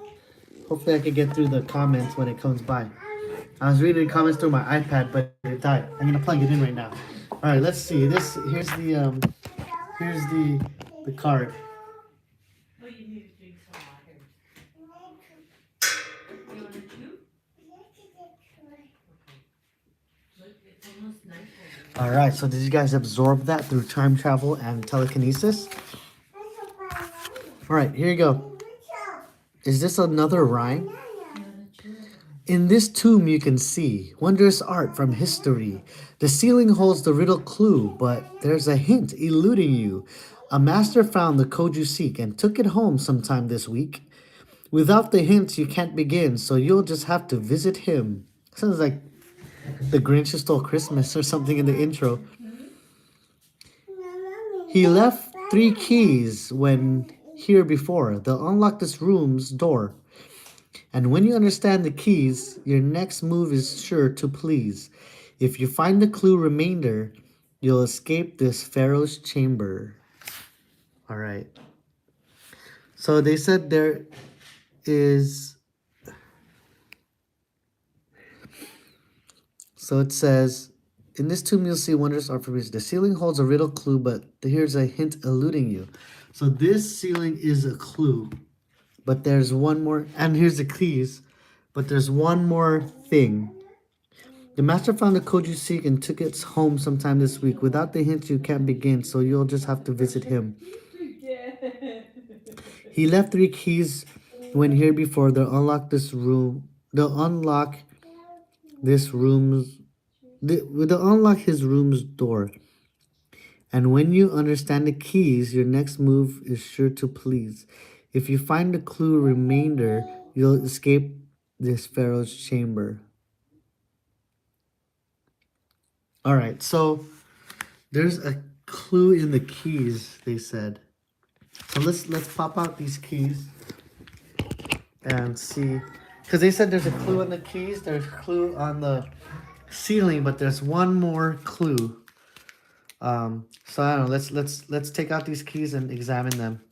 Hopefully I can get through the comments when it comes by. I was reading the comments through my iPad, but it died. I'm gonna plug it in right now. All right, let's see. Here's the card. All right, so did you guys absorb that through time travel and telekinesis? All right, here you go. Is this another rhyme? In this tomb you can see wondrous art from history. The ceiling holds the riddle clue, but there's a hint eluding you. A master found the code you seek and took it home sometime this week. Without the hint, you can't begin, so you'll just have to visit him. Sounds like The Grinch Who Stole Christmas or something in the intro. He left 3 keys when here before. They'll unlock this room's door. And when you understand the keys, your next move is sure to please. If you find the clue remainder, you'll escape this pharaoh's chamber. All right. So they said there is... So it says, in this tomb you'll see wondrous art from history. The ceiling holds a riddle clue, but here's a hint eluding you. So this ceiling is a clue. But there's one more, and here's the keys, but there's one more thing. The master found the code you seek and took it home sometime this week. Without the hint, you can't begin, so you'll just have to visit him. He left 3 keys when here before. They'll unlock this room. They'll unlock his room's door. And when you understand the keys, your next move is sure to please. If you find the clue remainder, you'll escape this pharaoh's chamber. All right, so there's a clue in the keys, they said. So let's pop out these keys and see, because they said there's a clue on the keys, there's a clue on the ceiling, but there's one more clue. So I don't know. Let's take out these keys and examine them.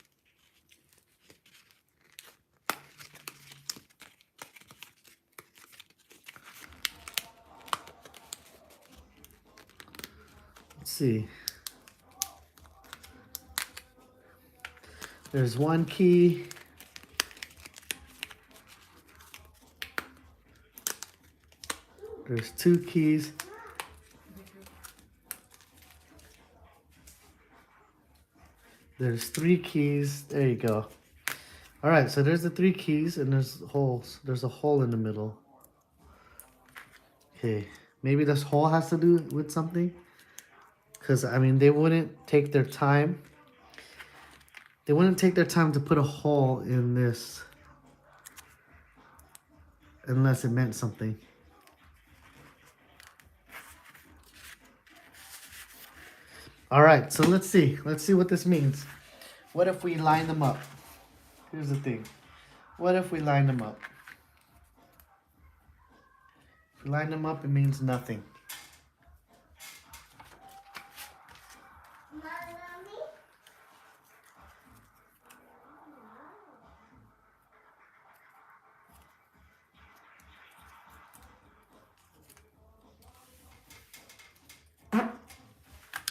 Let's see. There's one key. There's two keys. There's three keys. There you go. All right, so there's the three keys and there's holes. There's a hole in the middle. Okay, maybe this hole has to do with something. Because, I mean, they wouldn't take their time. They wouldn't take their time to put a hole in this unless it meant something. All right, so let's see. Let's see what this means. What if we line them up? Here's the thing. What if we line them up? If we line them up, it means nothing.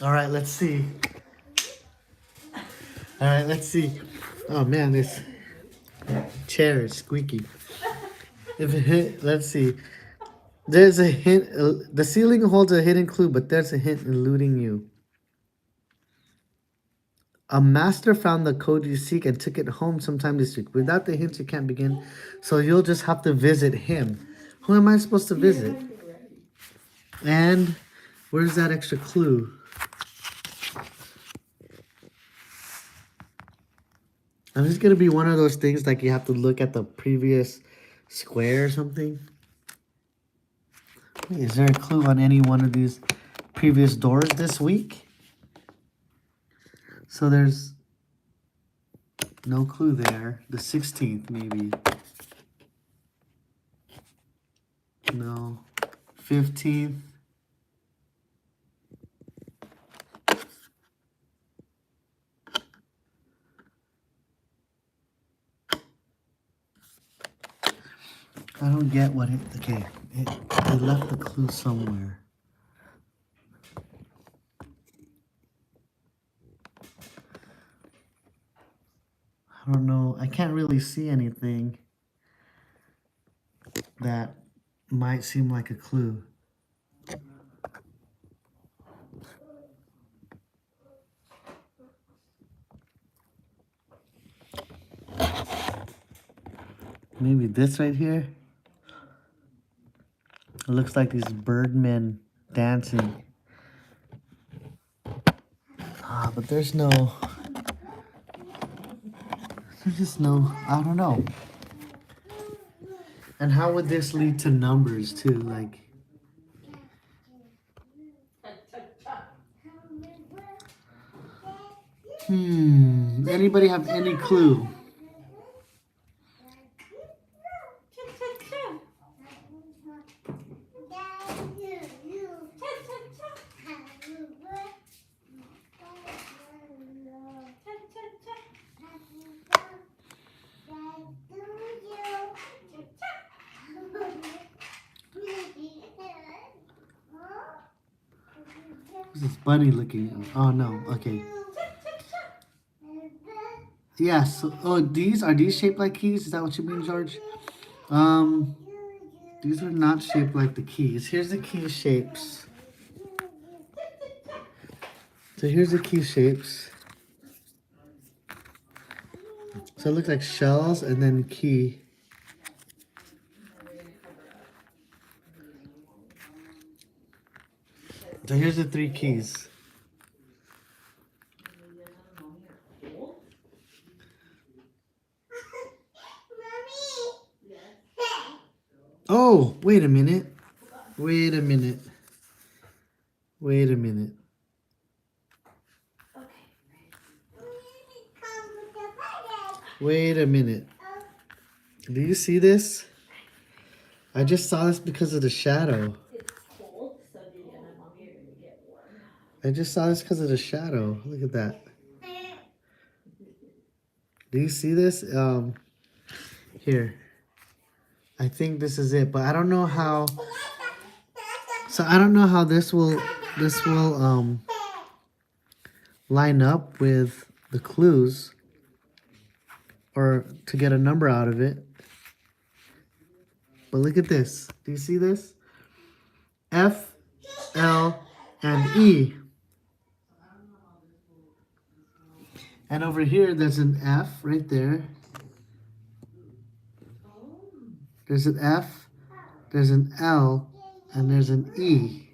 All right, let's see. All right, let's see. Oh man, this chair is squeaky. If it hit, let's see. There's a hint. The ceiling holds a hidden clue, but there's a hint eluding you. A master found the code you seek and took it home sometime this week. Without the hints, you can't begin. So you'll just have to visit him. Who am I supposed to visit? And where's that extra clue? And it's going to be one of those things like you have to look at the previous square or something. Wait, is there a clue on any one of these previous doors this week? So there's no clue there. The 16th, maybe. No. 15th. I don't get what it... Okay, they left the clue somewhere. I don't know. I can't really see anything that might seem like a clue. Maybe this right here. It looks like these birdmen dancing. But there's no... There's just no... I don't know. And how would this lead to numbers too? Like... Anybody have any clue? What's this bunny looking? Oh no, okay. Yes. Oh, are these shaped like keys? Is that what you mean, George? These are not shaped like the keys. Here's the key shapes. So here's the key shapes. So it looks like shells and then key. So here's the three keys. Oh, wait a minute. Wait a minute. Wait a minute. Wait a minute. Do you see this? I just saw this because of the shadow. It's cold, so my mommy are gonna get warm. I just saw this because of the shadow. Look at that. Do you see this? Here. I think this is it, but I don't know how. So I don't know how this will line up with the clues or to get a number out of it. But look at this. Do you see this? F, L, and E. And over here, there's an F right there. There's an F, there's an L, and there's an E.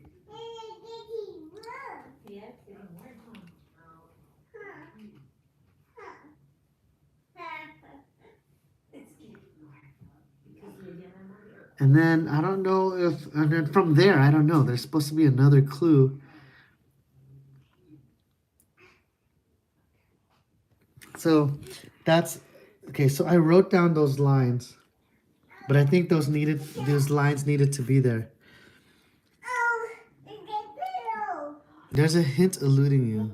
And then I don't know if, and then from there, I don't know. There's supposed to be another clue. So that's okay. So I wrote down those lines, but I think those lines needed to be there. There's a hint eluding you.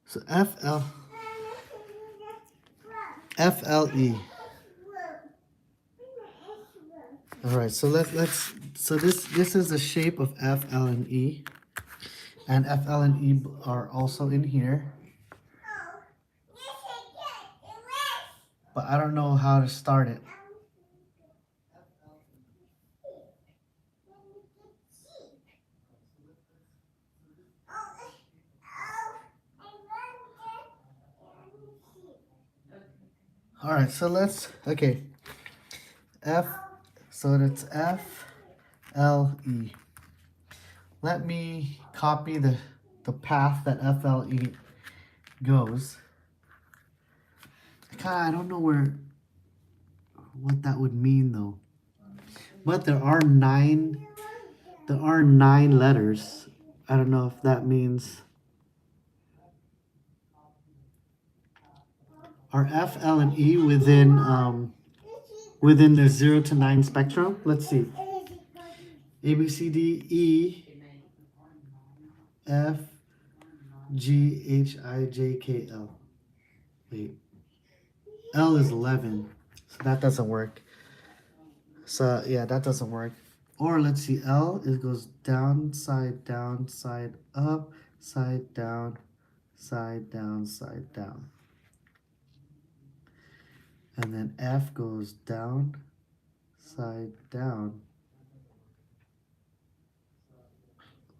So FLE. All right, so so this is the shape of F, L, and E, and F, L, and E are also in here. But I don't know how to start it. All right, so okay. So that's F, L, E. Let me copy the path that F, L, E goes. I don't know what that would mean though. But there are nine letters. I don't know if that means are F, L, and E within the 0 to 9 spectrum? Let's see. A, B, C, D, E, F, G, H, I, J, K, L. Wait. L is 11. So that doesn't work. So yeah, that doesn't work. Or let's see, L, it goes down, side, up, side, down, side, down, side, down. And then F goes down, side, down.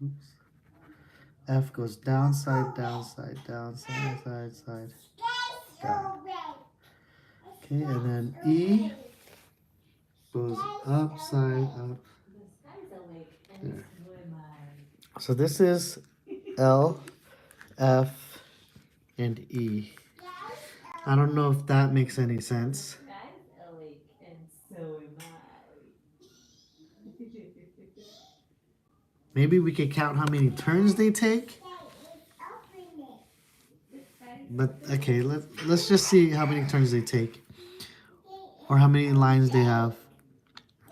Oops. F goes down, side, down, side, down, side, side, side, down. Okay, and then E goes up, side, up. There. So this is L, F, and E. I don't know if that makes any sense. Maybe we could count how many turns they take. But okay, let's just see how many turns they take. Or how many lines they have.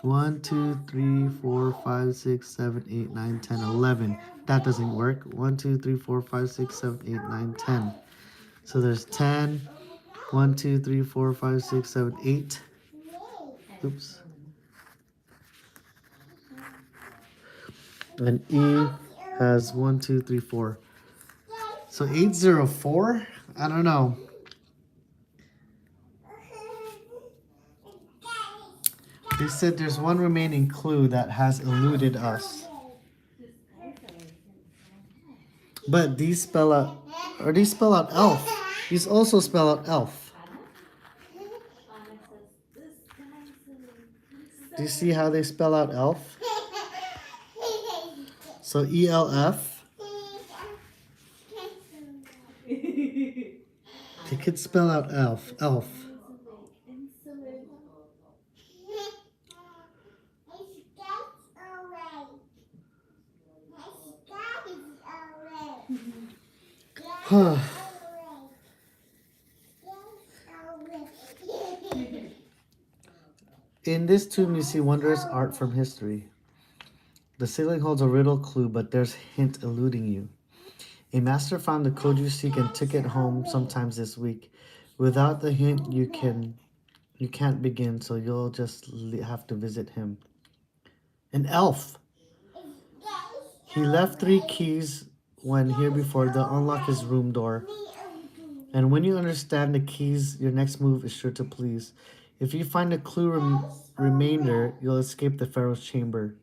1, 2, 3, 4, 5, 6, 7, 8, 9, 10, 11. That doesn't work. 1, 2, 3, 4, 5, 6, 7, 8, 9, 10. So there's 10. 1, 2, 3, 4, 5, 6, 7, 8. Oops. And E has 1, 2, 3, 4. So 804? I don't know. They said there's one remaining clue that has eluded us. But these spell out elf. These also spell out elf. Do you see how they spell out elf? So ELF. They could spell out elf. In this tomb, you see wondrous art from history. The ceiling holds a riddle clue, but there's hint eluding you. A master found the code you seek and took it home sometimes this week. Without the hint, you can't begin, so you'll just have to visit him. An elf. He left 3 keys when here before to unlock his room door. And when you understand the keys, your next move is sure to please. If you find a clue remainder, you'll escape the Pharaoh's chamber.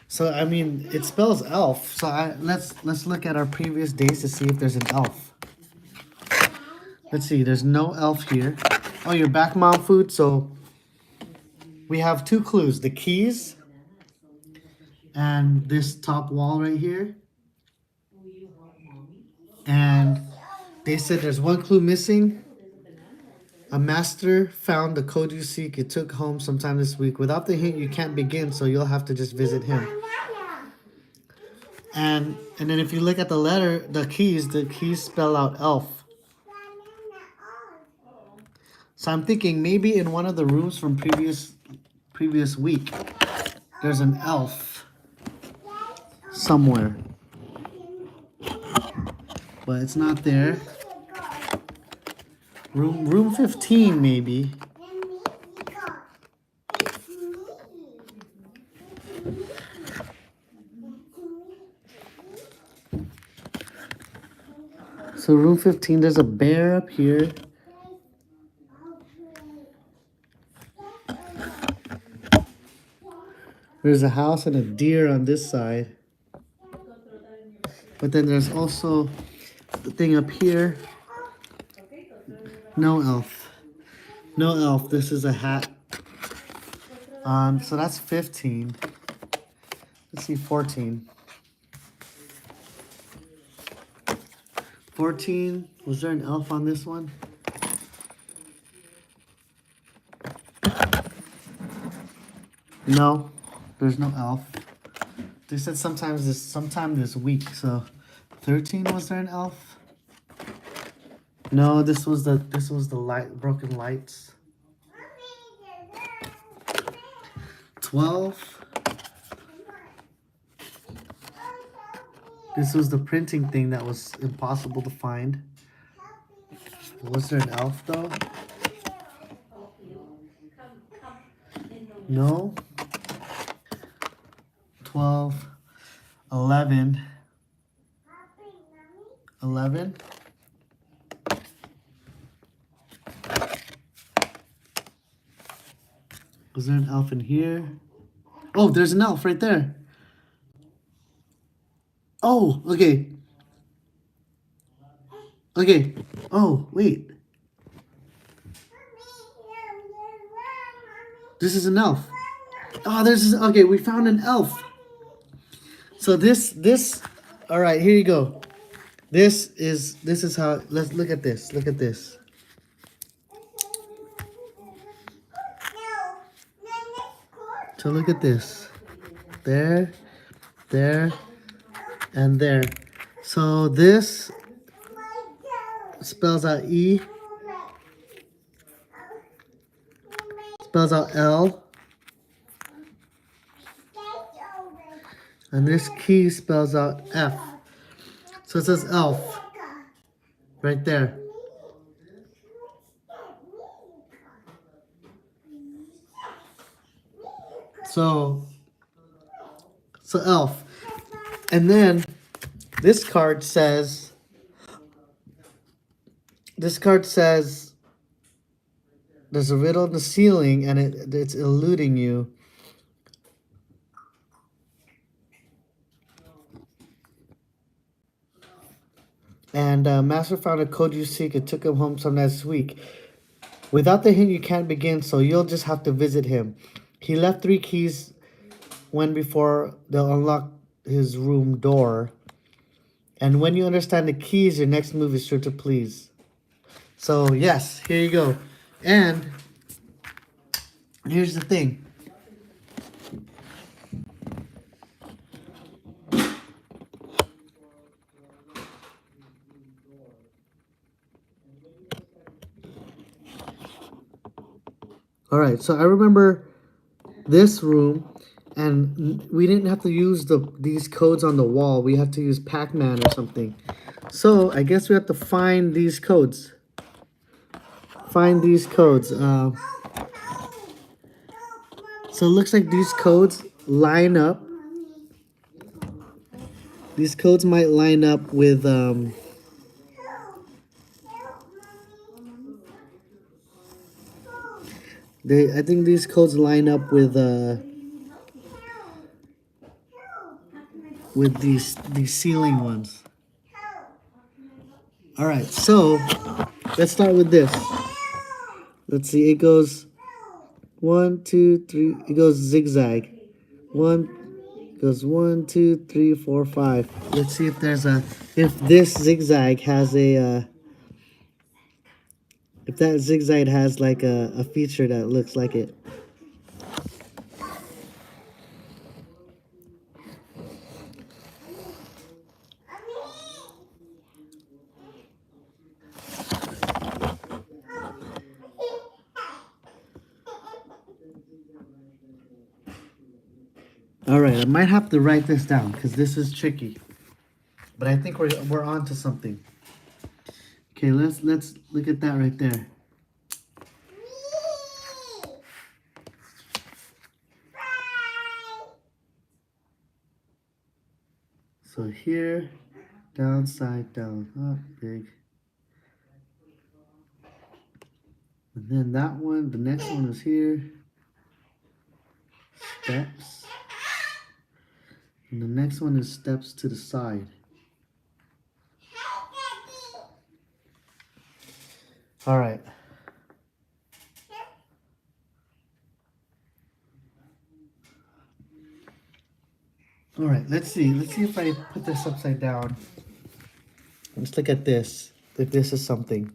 So I mean, it spells elf. So let's look at our previous days to see if there's an elf. Let's see. There's no elf here. Oh, you're back, Mom Food. So we have 2 clues: the keys and this top wall right here. And they said there's 1 clue missing. A master found the code you seek. It took home sometime this week. Without the hint, you can't begin, so you'll have to just visit him. And then if you look at the keys spell out elf. So I'm thinking maybe in one of the rooms from previous week, there's an elf somewhere. But it's not there. Room 15 maybe. So room 15, there's a bear up here. There's a house and a deer on this side. But then there's also the thing up here. No elf. No elf. This is a hat. So that's 15. Let's see, 14. 14. Was there an elf on this one? No, there's no elf. They said sometime this week. So 13, was there an elf? No, this was the broken lights. 12. This was the printing thing that was impossible to find. Was there an elf though? No. 12. 11. 11. Was there an elf in here? Oh, there's an elf right there. Oh, okay. Okay. Oh, wait. This is an elf. Oh, okay, we found an elf. So this all right, here you go. This is how, let's look at this. Look at this. So look at this. There, and there. So this spells out E, spells out L, and this key spells out F. So it says elf right there. So elf. And then this card says there's a riddle in the ceiling and it's eluding you. And Master found a code you seek. It took him home some next week. Without the hint, you can't begin, so you'll just have to visit him. He left 3 keys when before they'll unlock his room door. And when you understand the keys, your next move is sure to please. So, yes, here you go. And here's the thing. All right, so I remember this room, and we didn't have to use these codes on the wall. We have to use Pac-Man or something. So I guess we have to find these codes. Find these codes. So it looks like these codes line up. These codes might line up with I think these codes line up with these ceiling ones. All right, so let's start with this. Let's see. It goes 1, 2, 3. It goes zigzag. Goes 1, 2, 3, 4, 5. Let's see if this zigzag has if that zigzag has like a feature that looks like it. All right, I might have to write this down because this is tricky. But I think we're on to something. Okay, let's look at that right there. So here, downside down, up, big. And then that one, the next one is here. Steps. And the next one is steps to the side. All right. All right, let's see. Let's see if I put this upside down. Let's look at this. If this is something.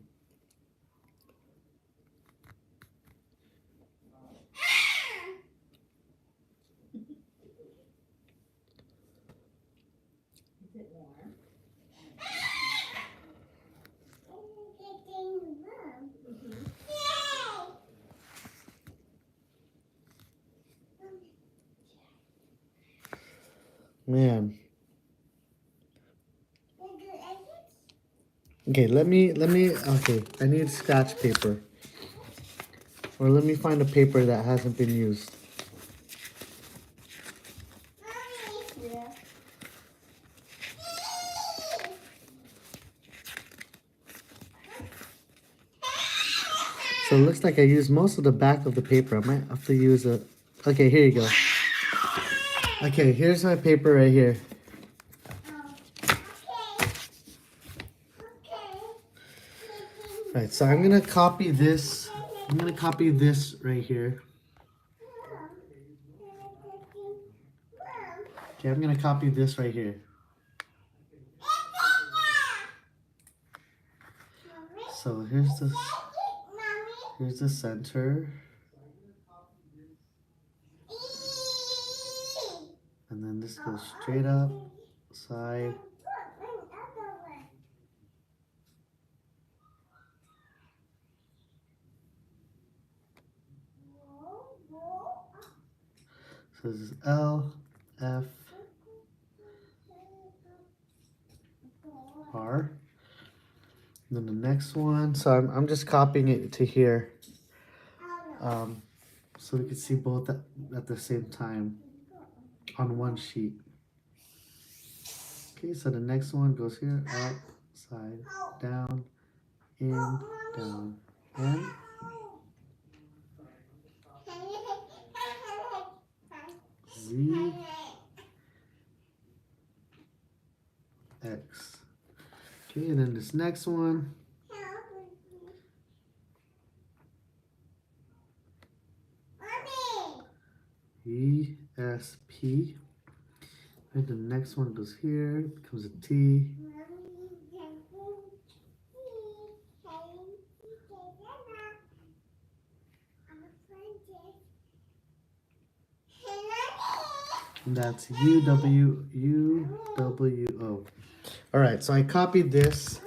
Man. Okay, okay, I need scratch paper. Or let me find a paper that hasn't been used. Yeah. So it looks like I used most of the back of the paper. I might have to use a... Okay, here you go. Okay, here's my paper right here. Right, so I'm gonna copy this. I'm gonna copy this right here. Okay, I'm gonna copy this right here. So here's the center. And then this goes straight up, side. So this is L, F, R. And then the next one, so I'm just copying it to here. So we can see both at the same time on one sheet. Okay, so the next one goes here, up, side, down, in, down, in. Z, X. Okay, and then this next one. E, S, P. And the next one goes here, becomes a T. And that's U, W, U, W, O. All right, so I copied this.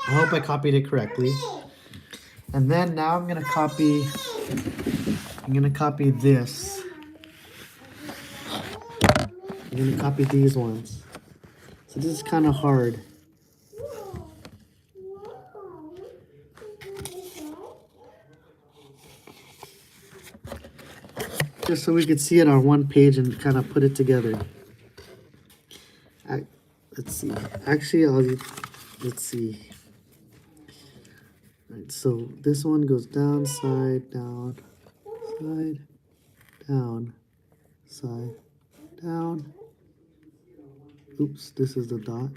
I hope I copied it correctly. And then now I'm gonna copy I'm gonna copy this. I'm gonna copy these ones. So this is kind of hard. Just so we could see it on one page and kind of put it together. Let's see. Actually, let's see. Alright, so this one goes down, side, down, side, down, side, down. Oops, this is the dot.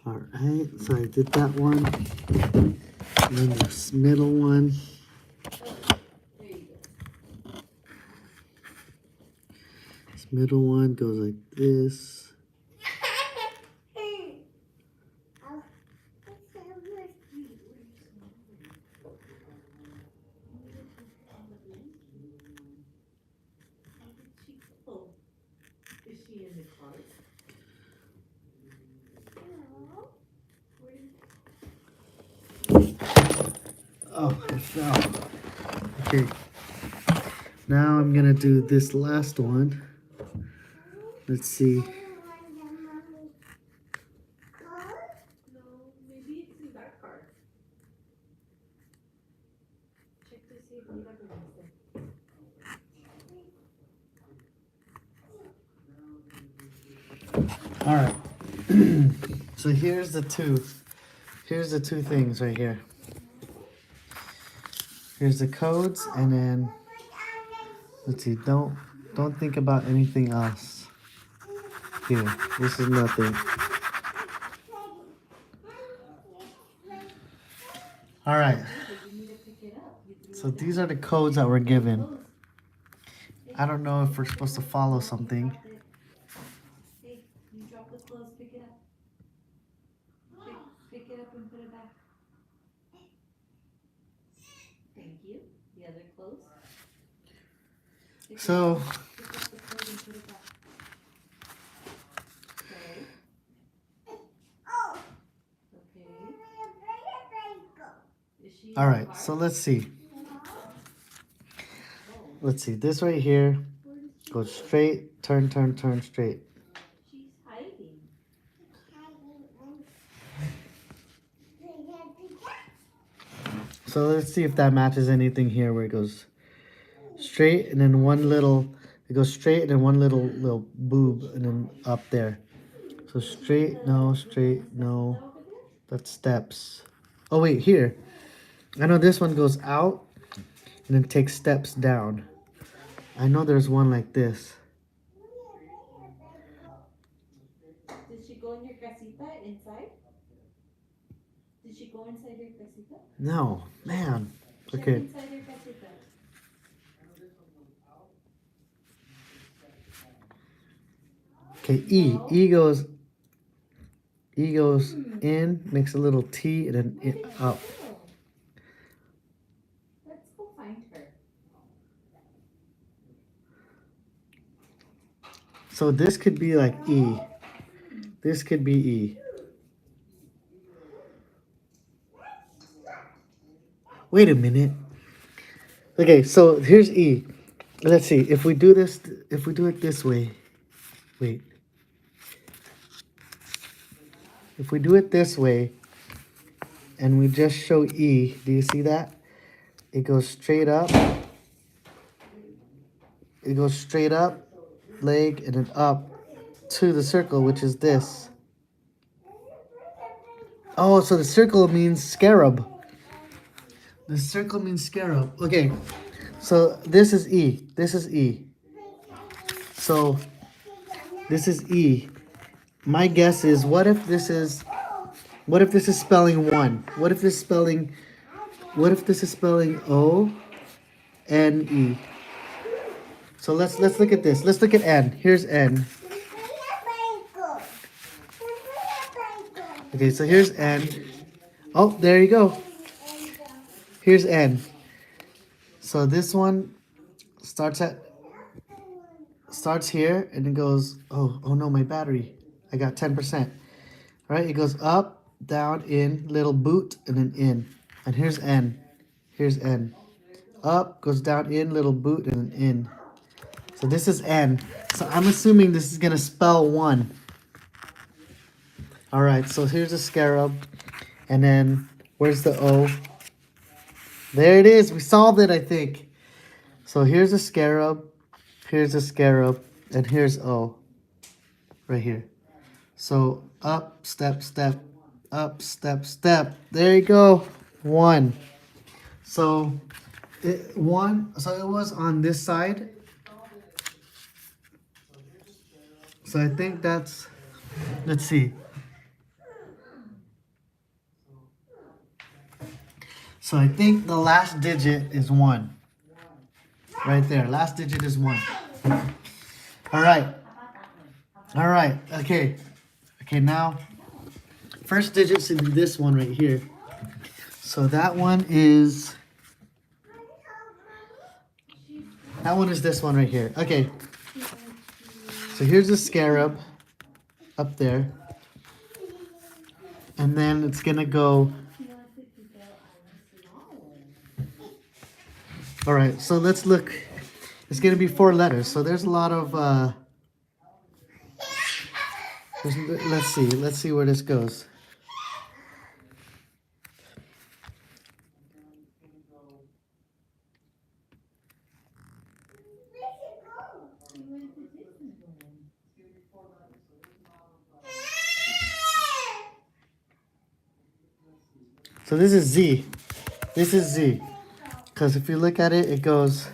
Alright, so I did that one. And then this middle one. This middle one goes like this. Is she in the car? Oh, it fell. Okay. Now I'm gonna do this last one. Let's see. No, maybe it's in that car. Check to see if we have it. All right. So here's the two. Here's the two things right here. Here's the codes, and then let's see. Don't think about anything else. Here, this is nothing. All right. So these are the codes that we're given. I don't know if we're supposed to follow something. Hey, you drop the clothes, pick it up. Pick it up and put it back. Thank you. The other clothes. So Pick up the clothes and put it back. Okay. Is she in all the right. car? So let's see. Let's see. This right here goes straight. Turn straight. She's hiding. So let's see if that matches anything here where it goes straight and then one little, it goes straight and then one little boob and then up there. So straight, no. That's steps. Oh wait, here. I know this one goes out and then takes steps down. I know there's one like this. Did she go in your casita inside? Did she go inside your casita? No, man. Check Okay. inside your casita. Okay, E. E goes in, makes a little T, and then Where did she up. go? Let's go find her. So this could be like E. This could be E. Wait a minute. Okay, so here's E. Let's see. If we do this, if we do it this way. Wait. If we do it this way and we just show E, do you see that? It goes straight up. It goes straight up, leg, and then up to the circle, which is this. Oh, so the circle means scarab. The circle means scarab. Okay, so this is E. This is E. So this is E. My guess is, what if this is spelling one? What if this is spelling O N E? So let's look at this. Let's look at N. Here's N. Okay, so here's N. Oh, there you go. Here's N. So this one starts here and it goes, oh no, my battery. I got 10%. Right? It goes up, down, in, little boot, and then in. And here's N. Here's N. Up, goes down, in, little boot, and then in. So this is N. So I'm assuming this is gonna spell 1. Alright, so here's a scarab. And then where's the O? There it is. We solved it, I think. So here's a scarab. Here's a scarab. And here's O. Right here. So up, step, step. Up, step, step. There you go. 1. So it was on this side. So I think that's, let's see. So I think the last digit is 1. Right there. Last digit is 1. All right. All right. Okay. Okay, now first digit should be this one right here. So that one is this one right here. Okay. So here's the scarab up there. And then it's going to go. All right, so let's look. It's going to be 4 letters. So there's a lot of, let's see where this goes. So this is Z. This is Z. Because if you look at it, it goes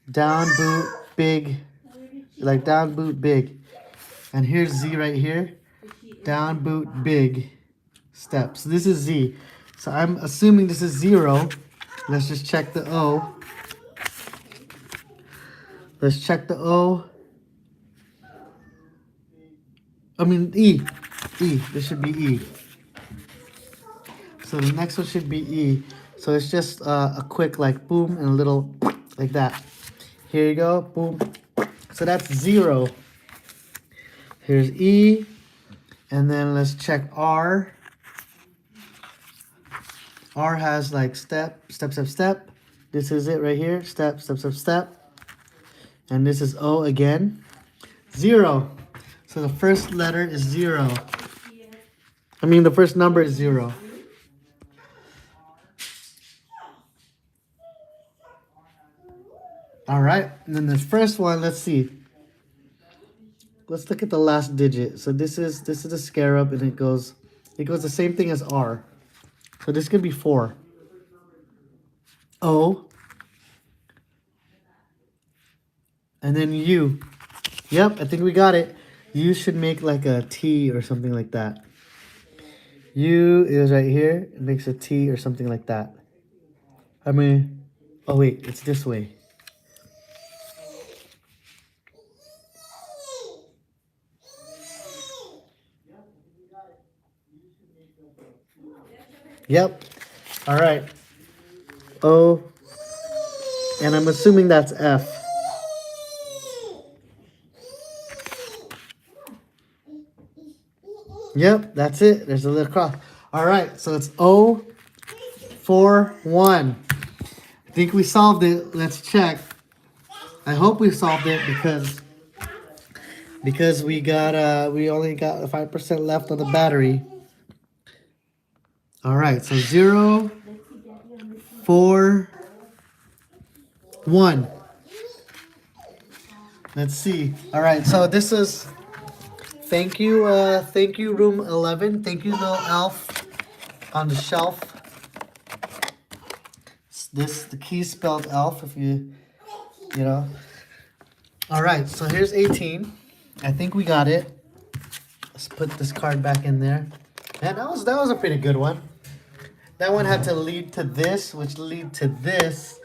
down, boot, big, like down, boot, big. And here's Z right here. Down, boot, big, step. So this is Z. So I'm assuming this is 0. Let's just check the O. Let's check the O. I mean E. E. This should be E. So the next one should be E. So it's just a quick like boom and a little like that. Here you go, boom. So that's 0. Here's E. And then let's check R. R has like step, step, step, step. This is it right here. Step, step, step, step. And this is O again. 0. So the first letter is 0. I mean the first number is 0. All right, and then the first one, let's see. Let's look at the last digit. So this is the scarab, and it goes the same thing as R. So this could be 4. O. And then U. Yep, I think we got it. U should make like a T or something like that. U is right here. It makes a T or something like that. I mean, oh wait, it's this way. Yep. All right. O. And I'm assuming that's F. Yep, that's it. There's a little cross. All right, so it's 0, 4, 1. I think we solved it. Let's check. I hope we solved it because we only got 5% left on the battery. All right, so 0, 4, 1. Let's see. All right, so this is thank you room 11. Thank you little elf on the shelf. The key spelled elf if you know. All right, so here's 18. I think we got it. Let's put this card back in there. Man, that was a pretty good one. That one had to lead to this, which lead to this,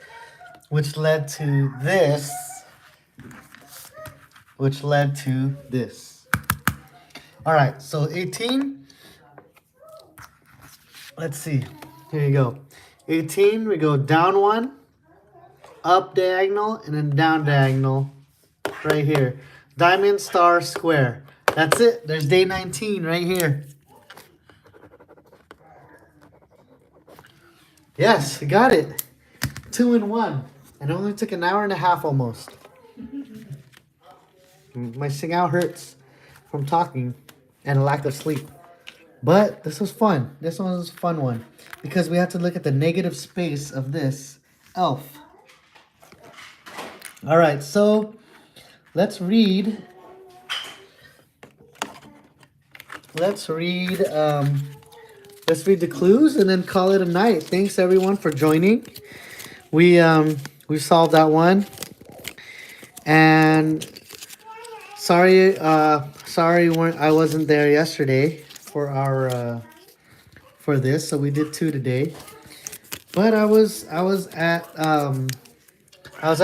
which led to this, which led to this. All right, so 18. Let's see. Here you go. 18, we go down 1, up diagonal, and then down diagonal right here. Diamond, star, square. That's it. There's day 19 right here. Yes, I got it. 2 in 1. And it only took an hour and a half almost. My sing out hurts from talking and a lack of sleep. But this was fun. This one was a fun one. Because we had to look at the negative space of this elf. Alright, so let's read. Let's read the clues and then call it a night. Thanks everyone for joining. We solved that one. And sorry I wasn't there yesterday for our for this, so we did 2 today. But I was at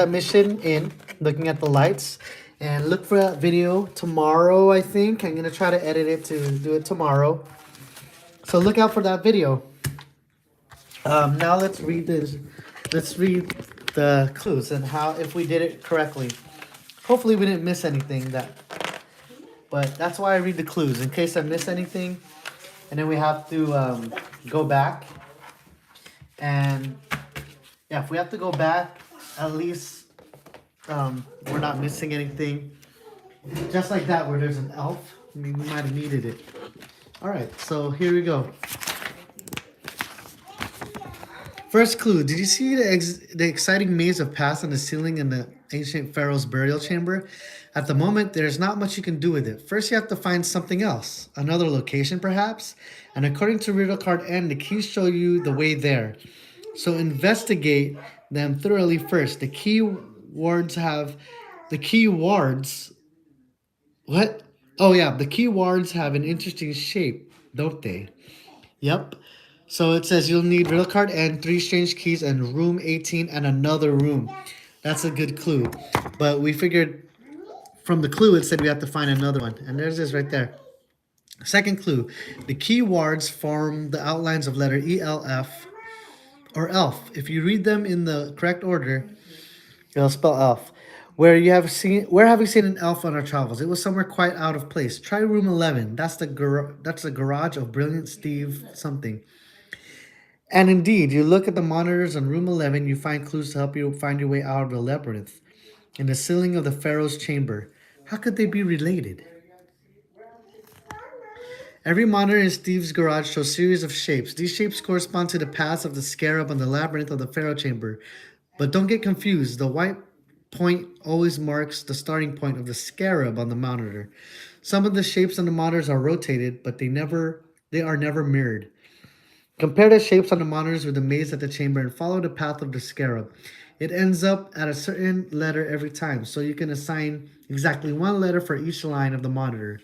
Mission Inn looking at the lights, and look for that video tomorrow. I think I'm gonna try to edit it to do it tomorrow, so look out for that video. Now let's read this. Let's read the clues and how, if we did it correctly. Hopefully we didn't miss anything but that's why I read the clues, in case I miss anything, and then we have to go back. And yeah, if we have to go back, at least we're not missing anything. Just like that, where there's an elf, I mean, we might have needed it. All right, so here we go. First clue, did you see the exciting maze of paths on the ceiling in the ancient pharaoh's burial chamber? At the moment, there's not much you can do with it. First, you have to find something else, another location perhaps, and according to riddle card N, the keys show you the way there. So investigate them thoroughly first. The key wards, what? Oh yeah, the key wards have an interesting shape, don't they? Yep. So it says you'll need riddle card and 3 strange keys and room 18 and another room. That's a good clue. But we figured from the clue it said we have to find another one. And there's this right there. Second clue. The key wards form the outlines of letter E, L, F, or elf. If you read them in the correct order, it'll spell elf. Where have you seen an elf on our travels? It was somewhere quite out of place. Try room 11. That's the garage of brilliant Steve something. And indeed, you look at the monitors on room 11, you find clues to help you find your way out of the labyrinth in the ceiling of the pharaoh's chamber. How could they be related? Every monitor in Steve's garage shows a series of shapes. These shapes correspond to the paths of the scarab on the labyrinth of the pharaoh chamber. But don't get confused. The white point always marks the starting point of the scarab on the monitor. Some of the shapes on the monitors are rotated, but they are never mirrored. Compare the shapes on the monitors with the maze at the chamber and follow the path of the scarab. It ends up at a certain letter every time, so you can assign exactly 1 letter for each line of the monitor.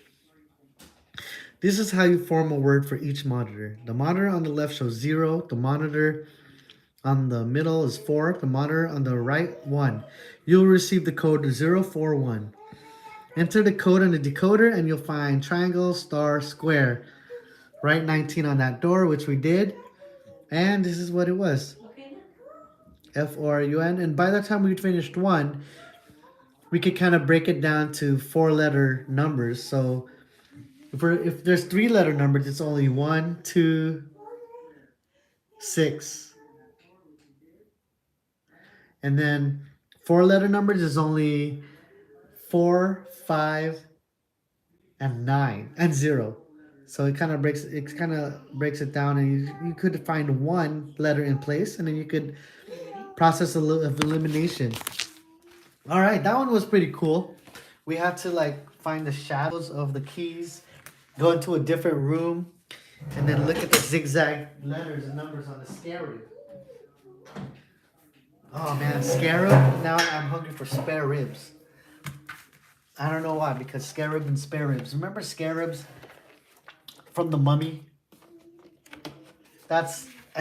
This is how you form a word for each monitor. The monitor on the left shows 0, the monitor on the middle is 4, the monitor on the right 1. You'll receive the code 041. Enter the code on the decoder and you'll find triangle, star, square. Write 19 on that door, which we did. And this is what it was. F-O-R-U-N. And by the time we finished 1, we could kind of break it down to 4-letter numbers. So if there's 3-letter numbers, it's only 1, 2, 6. And then 4-letter numbers is only 4, 5, and 9, and 0. So it kind of breaks it down, and you could find 1 letter in place, and then you could process a little of elimination. All right, that one was pretty cool. We had to find the shadows of the keys, go into a different room, and then look at the zigzag letters and numbers on the scarab. Oh man, scarab. Now I'm hungry for spare ribs. I don't know why, because scarab and spare ribs. Remember scarabs from the Mummy? I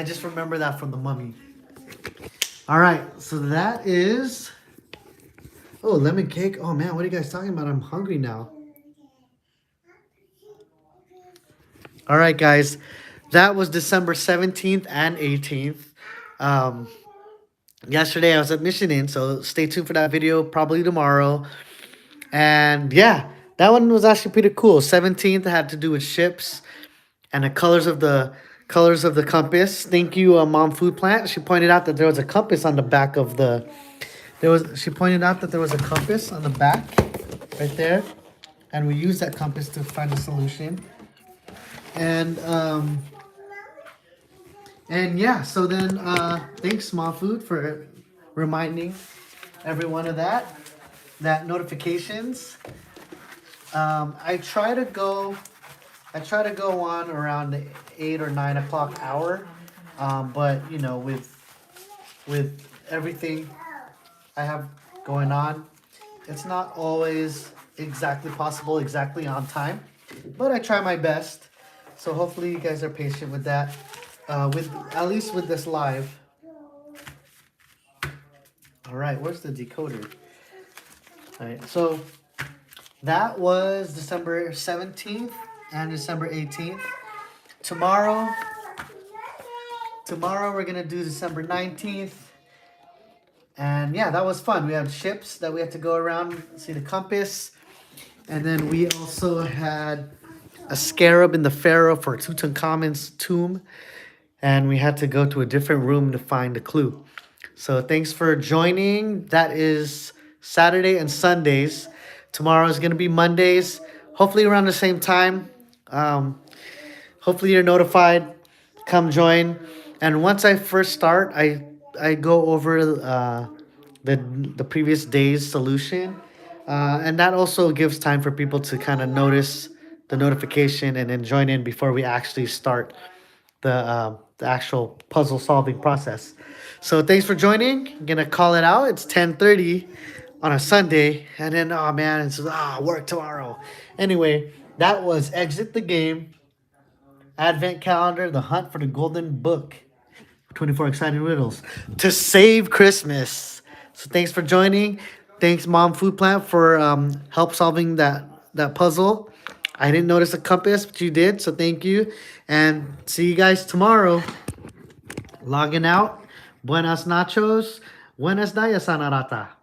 just remember that from the Mummy. All right, so that is... Oh, lemon cake. Oh man, what are you guys talking about? I'm hungry now. All right, guys. That was December 17th and 18th. yesterday I was at Mission Inn, so stay tuned for that video probably tomorrow. And yeah, that one was actually pretty cool. 17th had to do with ships and the colors of the compass. Thank you, Mom Food Plant. She pointed out that there was a compass on the back of the. She pointed out that there was a compass on the back, right there, and we used that compass to find a solution. And yeah, so then thanks Mom Food for reminding everyone of that notifications. I try to go on around the 8 or 9 o'clock hour, but you know, with everything I have going on, it's not always exactly possible, exactly on time, but I try my best. So hopefully you guys are patient with that. With at least with this live. All right, where's the decoder? All right, so that was December 17th and December 18th. Tomorrow we're gonna do December 19th. And yeah, that was fun. We had ships that we had to go around, see the compass. And then we also had a scarab in the pharaoh for Tutankhamun's tomb. And we had to go to a different room to find a clue. So thanks for joining. That is Saturday and Sundays. Tomorrow is going to be Mondays, hopefully around the same time. Hopefully you're notified. Come join. And once I first start, I go over the previous day's solution. And that also gives time for people to kind of notice the notification and then join in before we actually start the actual puzzle solving process. So thanks for joining. I'm gonna call it out. It's 10:30 on a Sunday, and then oh man, it's work tomorrow. Anyway, that was Exit the Game, Advent Calendar, The Hunt for the Golden Book, 24 Exciting Riddles to save Christmas. So thanks for joining. Thanks Mom Food Plant for help solving that puzzle. I didn't notice a compass, but you did, so thank you. And see you guys tomorrow. Logging out. Buenas nachos. Buenas dias, Anarata.